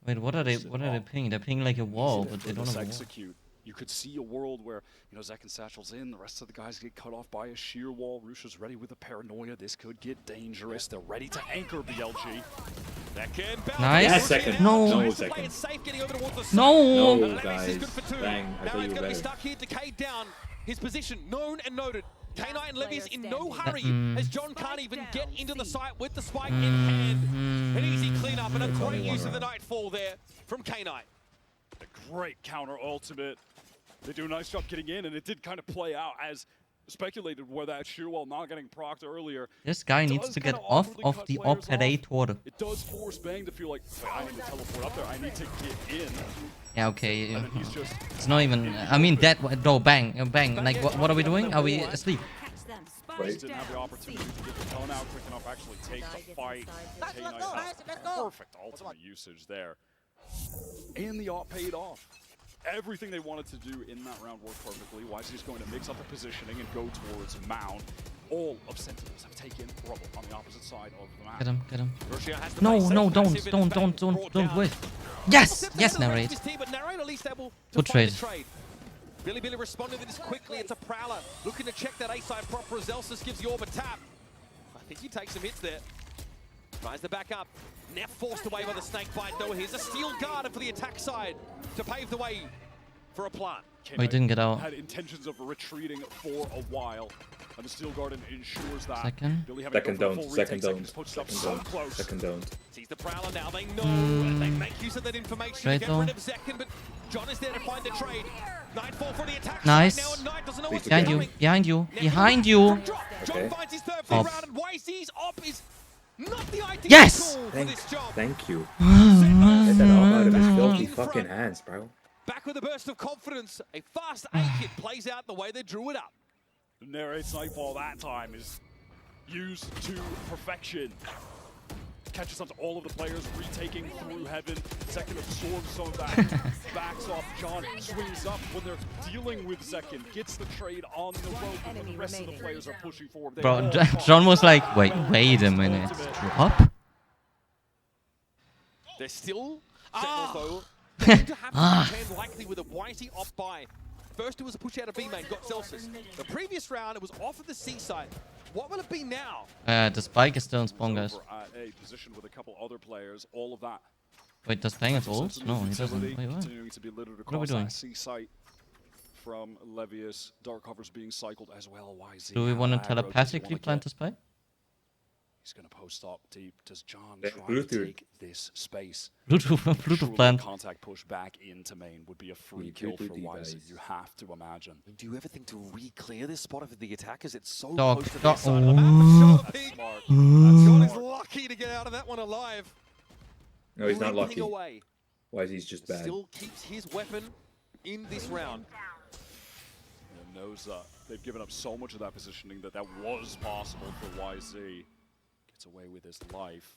Wait, what are they pinging? They're pinging like a wall, but they don't have a wall. Execute. You could see a world where, you know, Zek and Satchel's in, the rest of the guys get cut off by a sheer wall. Rusha's ready with a paranoia. This could get dangerous. They're ready to anchor BLG. Nice. Yeah, second. No. No second. No. No, guys. Bang. I thought you were better. Stuck here, decayed down. His position known and noted. K-Knight and Levy is in no hurry as John can't even get into the site with the spike in hand. An easy cleanup and a great use of the Nightfall there from K-Knight. A great counter ultimate. They do a nice job getting in, and it did kind of play out as speculated where that sheer wall not getting procced earlier. This guy needs to get off of the operator. It does force Bang to feel like, I need to teleport up there, I need to get in. Yeah, okay. And then he's just... It's not even. I mean, that. No, bang, bang. Like, what are we doing? Are we asleep? Just didn't have the opportunity to get the gun out quick enough, actually take the fight. Perfect ultimate usage there. And the op paid off. Everything they wanted to do in that round worked perfectly. YZ's going to mix up the positioning and go towards Mound. All of Sentinels have taken rubble on the opposite side of the map. Get him. No, don't wait. Yes, Narrate. Good trade. Billy responded to this quickly. It's a Prowler looking to check that A-side proper as Elsus gives the orb a tap. I think he takes some hits there. Tries to back up. Neff forced away by the snake bite though. Here's a steel guard for the attack side to pave the way for a plant. Oh, he didn't get out. Had intentions of retreating for a while, and the steel garden ensures that. Second don't. Sees the Prowler now. They know and they make use of that information to get rid of Zekin, but John is there to find the trade. Nightfall for the attack. Nice. Now, and Knight doesn't know what's Behind you. Behind you. John finds his third round, and YZ's op is not the ideal Yes! tool for this job. Thank you. Get that off out of his filthy fucking hands, bro. Back with a burst of confidence. A fast A-kit plays out the way they drew it up. The Narrate's Nightfall that time is used to perfection. Catches onto all of the players, retaking through heaven. Second absorbs some of that. Backs off. John swings up when they're dealing with Second. Gets the trade on the rope, and the rest of the players are pushing forward. Bro, John was like, wait a minute. Drop? They're still Sentinels though. They seem to have to contend likely with a YZ off by. First it was a push out of B main, got Celsius. The previous round it was off of the C side. What will it be now? The spike is still in spawn, guys. Over at a position with a couple other players, all of that Wait, does Bang have ult? No, he doesn't. Wait, what? To be littered What are we across doing? that C site from Levius. Dark cover's being cycled as well. YZ. Do we want to how aggro does he telepathically wanna plant get? this play? He's going to post up deep. Does John Yeah, try Bluetooth. to take this space? Bluetooth Surely plant. contact push back into main would be a free We kill for Bluetooth YZ. device. You have to imagine. Do you ever think to re-clear this spot for the attackers? It's so Dog, close to dog. this side of the map. Shot peek. Smart. John is lucky to get out of that one alive. No, he's not Limping lucky. away. Why is he just bad? Still keeps his weapon in this round. And knows that they've given up so much of that positioning that was possible for YZ. Gets away with his life.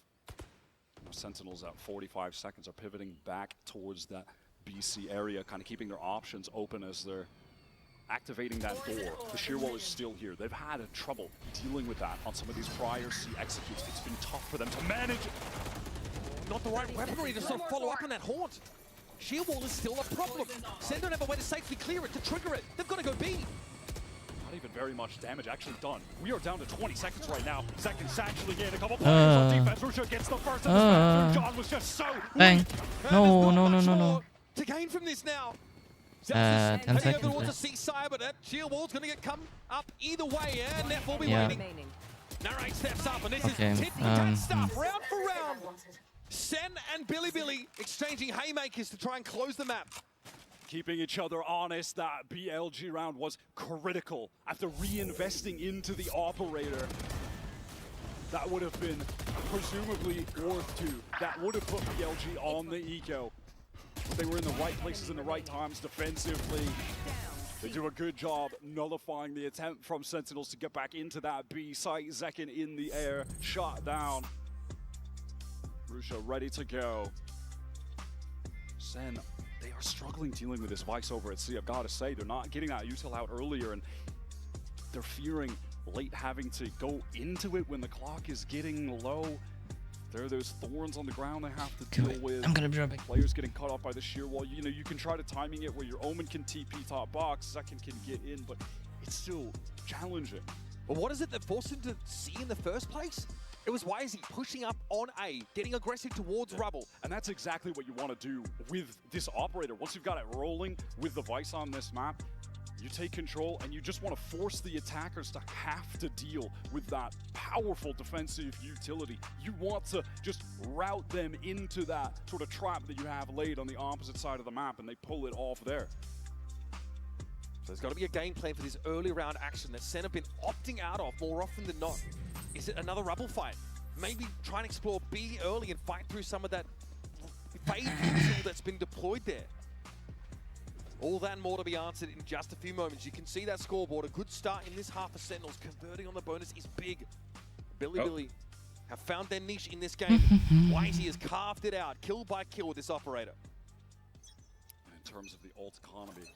Now Sentinels at 45 seconds are pivoting back towards that BC area, kind of keeping their options open as they're activating that door. The sheer wall is still here. They've had trouble dealing with that on some of these prior C executes. It's been tough for them to manage. Not the right weaponry to sort of follow up on that haunt. Sheer wall is still a problem. Sen don't have a way to safely clear it, to trigger it. They've got to go B. Not even very much damage actually done. We are down to 20 seconds right now. Second actually gained a couple players on defense. Rusha gets the first of the John was just so Bang. weak. No, And no, there's no, not no, much no. more to gain from this now. 10 heading over seconds towards the left. seaside, but that shield wall's going to get come up either way. Yeah, Neff will be Yeah. waiting. Narrate steps up, and this Okay, is tit-for-tat stuff, round for round. Sen and Billy exchanging haymakers to try and close the map. Keeping each other honest, that BLG round was critical. After reinvesting into the operator, that would have been presumably worth two. That would have put BLG on the eco. But they were in the right places in the right times defensively. They do a good job nullifying the attempt from Sentinels to get back into that B site. Zekin in the air, shot down. Rusha ready to go. Sen, they are struggling dealing with this Vice over at C. I've got to say, they're not getting that util out earlier, and they're fearing late having to go into it when the clock is getting low. There are those thorns on the ground they have to deal with. I'm gonna be right back. Players getting caught up by the sheer wall. You know, you can try to timing it where your Omen can TP top box, Zekin can get in, but it's still challenging. Well, what is it that forced him to C in the first place? It was YZ pushing up on A, getting aggressive towards Rubble. And that's exactly what you want to do with this operator. Once you've got it rolling with the Vice on this map, you take control and you just want to force the attackers to have to deal with that powerful defensive utility. You want to just route them into that sort of trap that you have laid on the opposite side of the map, and they pull it off there. So there's got to be a game plan for this early round action that Sen have been opting out of more often than not. Is it another Rubble fight? Maybe try and explore B early and fight through some of that fade util that's been deployed there. All that and more to be answered in just a few moments. You can see that scoreboard. A good start in this half of Sentinels. Converting on the bonus is big. Billy have found their niche in this game. YZ has carved it out, kill by kill with this operator. In terms of the ult economy,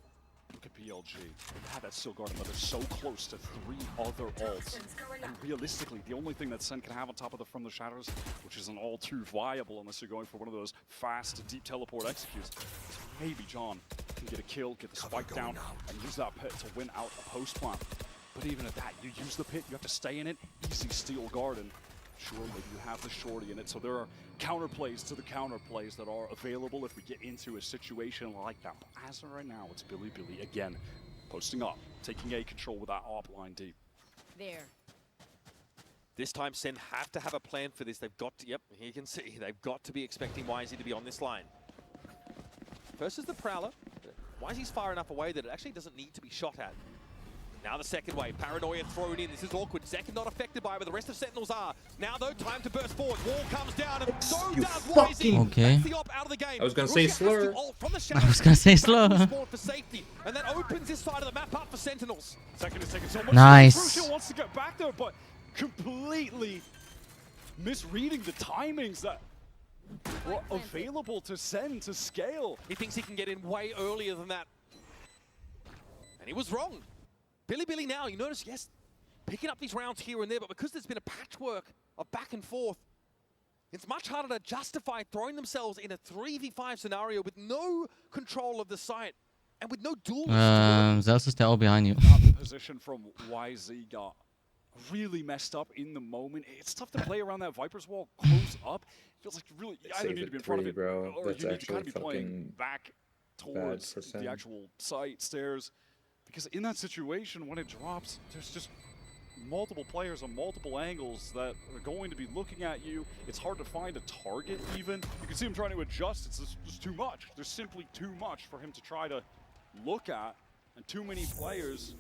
look at BLG. They have that still guarded, but they're so close to 3 other ults. And realistically, the only thing that Sen can have on top of the From the Shadows, which isn't all too viable unless you're going for one of those fast deep teleport executes, so maybe John can get a kill, get the spike down, and use that pit to win out a post plant. But even at that, you use the pit, you have to stay in it, easy steal garden. Sure, maybe you have the shorty in it, so there are counterplays to the counterplays that are available if we get into a situation like that. But as of right now, it's Billy again, posting up, taking A control with that op line deep. There. This time, Sen have to have a plan for this. They've got to, yep, here you can see, they've got to be expecting YZ to be on this line. First is the Prowler. YZ's far enough away that it actually doesn't need to be shot at. Now the second wave, Paranoia thrown in. This is awkward. Zekin not affected by it, but the rest of Sentinels are. Now though, time to burst forward. Wall comes down, and so does YZ. Okay. That's the op out of the game. I was gonna say slur. I was gonna say slur. For safety, and that opens this side of the map up for Sentinels. Second is taking so much. Nice. Crucial wants to get back there, but completely misreading the timings that were available to Sen to scale. He thinks he can get in way earlier than that. And he was wrong. Billy now, you notice, yes, picking up these rounds here and there, but because there's been a patchwork of back and forth, it's much harder to justify throwing themselves in a 3v5 scenario with no control of the site and with no duels. Zeus is still behind you. Not the position from YZ got really messed up in the moment. It's tough to play around that Viper's wall close up. It feels like you really either need to be in front of it, bro. or That's you need to kind of actually be playing fucking back towards the actual site, stairs. Because in that situation, when it drops, there's just multiple players on multiple angles that are going to be looking at you. It's hard to find a target even. You can see him trying to adjust. It's just too much. There's simply too much for him to try to look at, and too many players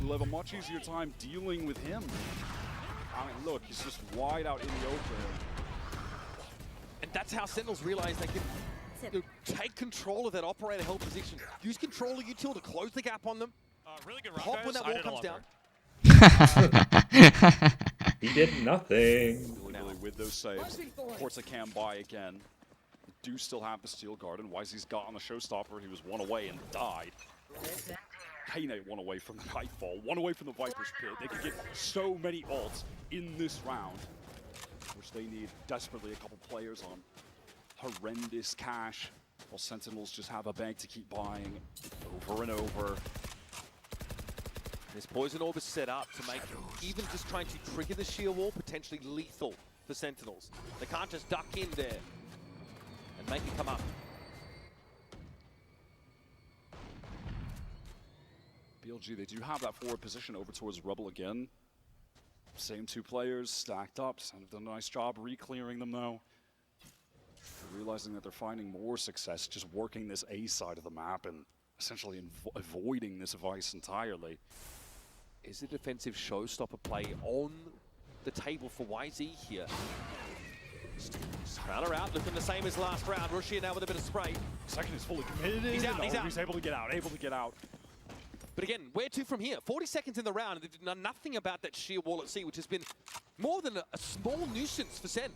will have a much easier time dealing with him. I mean, look, he's just wide out in the open. And that's how Sentinels realize they can take control of that operator held position. Use control of util to close the gap on them. Really good Pop when that wall comes down. He did nothing. Billy with those saves. Of course, they can buy again. They do still have the steel guard, and YZ's got on the showstopper. He was one away and died. Kane one away from the Nightfall, one away from the Viper's Pit. They could get so many ults in this round, which they need desperately a couple players on. Horrendous cash, while Sentinels just have a bank to keep buying over and over. This poison orb is set up to make even just trying to trigger the sheer wall potentially lethal for Sentinels. They can't just duck in there and make it come up. BLG, they do have that forward position over towards Rebel again. Same two players stacked up. Have done a nice job re-clearing them though. They're realizing that they're finding more success just working this A side of the map and essentially avoiding this Vice entirely. Is a defensive showstopper play on the table for YZ here? Crowder out, looking the same as last round. Rushia now with a bit of spray. Second is fully committed. He's out, he's out. He's able to get out, able to get out. But again, where to from here? 40 seconds in the round, and they've done nothing about that sheer wall at sea, which has been more than a small nuisance for Sen.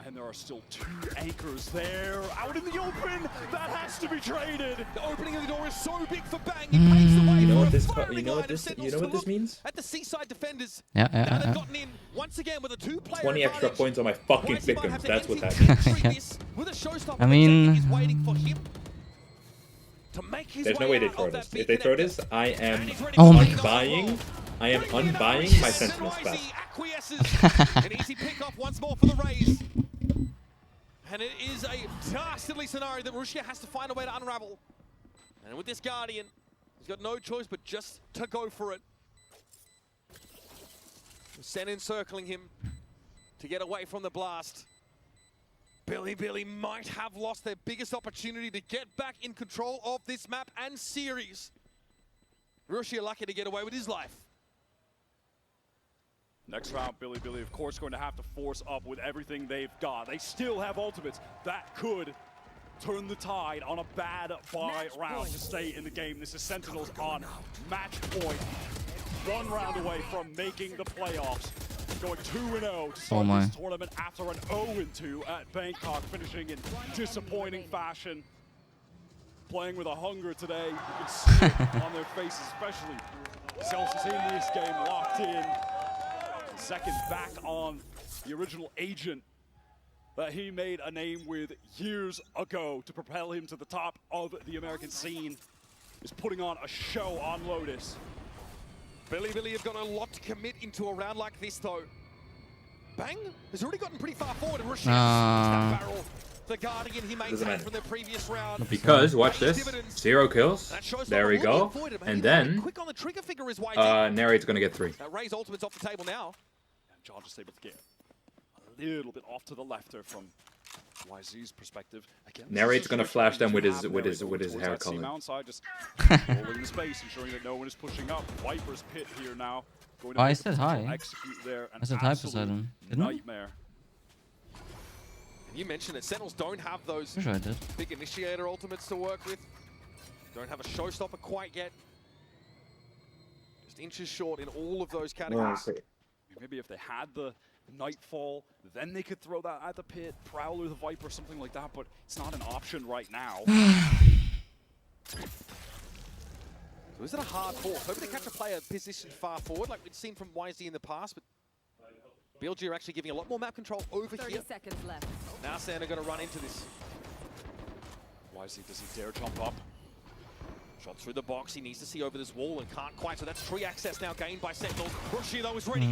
And there are still two anchors there, out in the open. That has to be traded. The opening of the door is so big for Bang. It paves the way You know what for this? a firing You know line what this? of You know what this means? at the Seaside defenders. Yeah, Now they've gotten in once again with a 2-player 20 extra advantage. points on my fucking YZ might victims. have to That's what end that means. this with a showstopper. I mean- is waiting for him to make his There's no way they out throw of that this. If they throw this, I am Oh my God. unbuying. I am unbuying my Sentinels YZ pass. acquiesces. An easy pick off once more for the Rays. And it is a dastardly scenario that Rushia has to find a way to unravel. And with this Guardian, he's got no choice but just to go for it. Sen encircling him to get away from the blast. Billy might have lost their biggest opportunity to get back in control of this map and series. Rushia lucky to get away with his life. Next round, Billy, of course, going to have to force up with everything they've got. They still have ultimates. That could turn the tide on a bad buy round to stay in the game. This is Sentinels on match point. One round away from making the playoffs. Going 2-0 to start this tournament after an 0-2 at Bangkok, finishing in disappointing fashion. Playing with a hunger today. You can see it on their faces, especially Celsius in this game, locked in. Second back on the original agent that he made a name with years ago to propel him to the top of the American scene, is putting on a show on Lotus. Billy have got a lot to commit into a round like this though. Bang has already gotten pretty far forward and Rushia that barrel. The Guardian he maintained from the previous round. Because, watch this, 0 kills, there we go, and then quick on the trigger figure is YZ. Narrate's gonna get 3. Ray's ultimate's off the table now. And John just able to get a little bit off to the left there from YZ's perspective. Again, Narrate's gonna flash them with his hair color. Side, just rolling the space, ensuring that no one is pushing up. Viper's Pit here now. Oh, I said hi. Execute there. I said hi, Poseidon. Didn't I? Nightmare. You mentioned it. Sentinels don't have those Sure I did. big initiator ultimates to work with. Don't have a showstopper quite yet. Just inches short in all of those categories. Maybe if they had the Nightfall, then they could throw that at the Pit, Prowler, the Viper, something like that, but it's not an option right now. So is it a hard force? Hoping to catch a player positioned far forward like we'd seen from YZ in the past, but BLG are actually giving a lot more map control over 30 here. seconds left. Now Santa going to run into this. YZ, does he dare jump up? Shot through the box, he needs to see over this wall and can't quite, so that's tree access now gained by Sentinels. Rushia though is ready.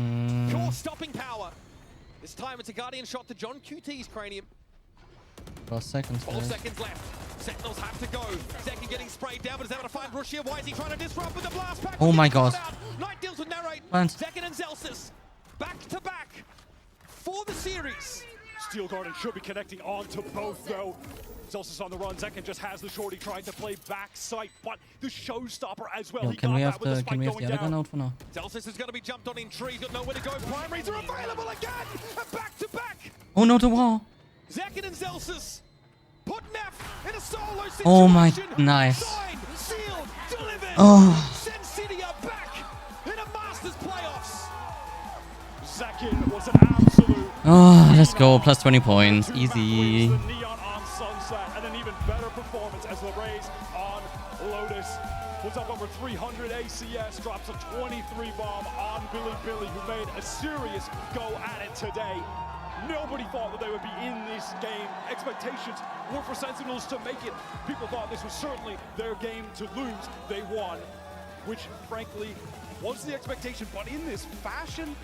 Pure stopping power. This time it's a Guardian shot to John QT's cranium. 12 seconds. 12 seconds left. Sentinels have to go. Zekin getting sprayed down, but is able to find Rushia. Why is he trying to disrupt with the blast pack? Oh my god. Knight deals with narrate. Plant. Zekin and Zelsis back to back for the series. Steel Garden should be connecting onto both though. Zelsis on the run. Zekin just has the shorty trying to play backside, but the showstopper as well. Yo, He can we got have that with the other gun down. out for now? Zelsis is going to be jumped on in trees, got nowhere to go. Primaries are available again. Back to back. Oh no, the wall. Zekin and Zelsis put Neff in a solo situation. Oh my, nice. Signed, sealed, delivered. Oh. Send City are back in a Masters playoffs. Zekin was an absolute. Oh, let's go. Plus 20 points. Easy. The Neon on Sunset, and an even better performance as the Rays on Lotus puts up over 300 ACS, drops a 23 bomb on Billy, who made a serious go at it today. Nobody thought that they would be in this game. Expectations were for Sentinels to make it. People thought this was certainly their game to lose. They won, which frankly was the expectation, but in this fashion,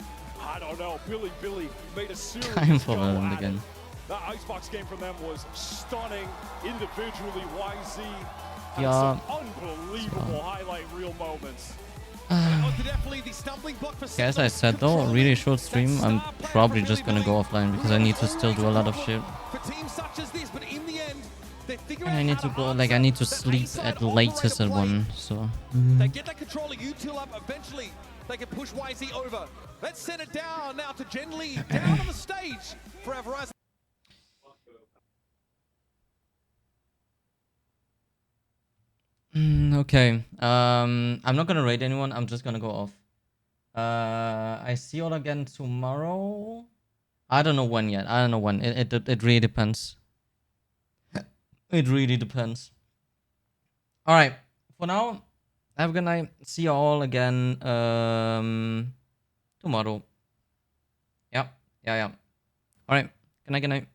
I don't know. Billy made a serious Time for go Valorant at it. again. That Icebox game from them was stunning individually. YZ had Yeah. some unbelievable highlight reel moments. Okay, as I said though, really short stream. I'm probably just gonna go offline because I need to still do a lot of shit. And I need to go, like, I need to sleep at latest at 1, so. They get that controller util up eventually. They can push YZ over. Let's send it down now to Genly down on the stage for our Verizon. Okay. I'm not gonna raid anyone. I'm just gonna go off. I see you all again tomorrow. I don't know when yet. I don't know when. It really depends. It really depends. All right. For now, have a good night. See you all again tomorrow. Yeah. All right. Good night.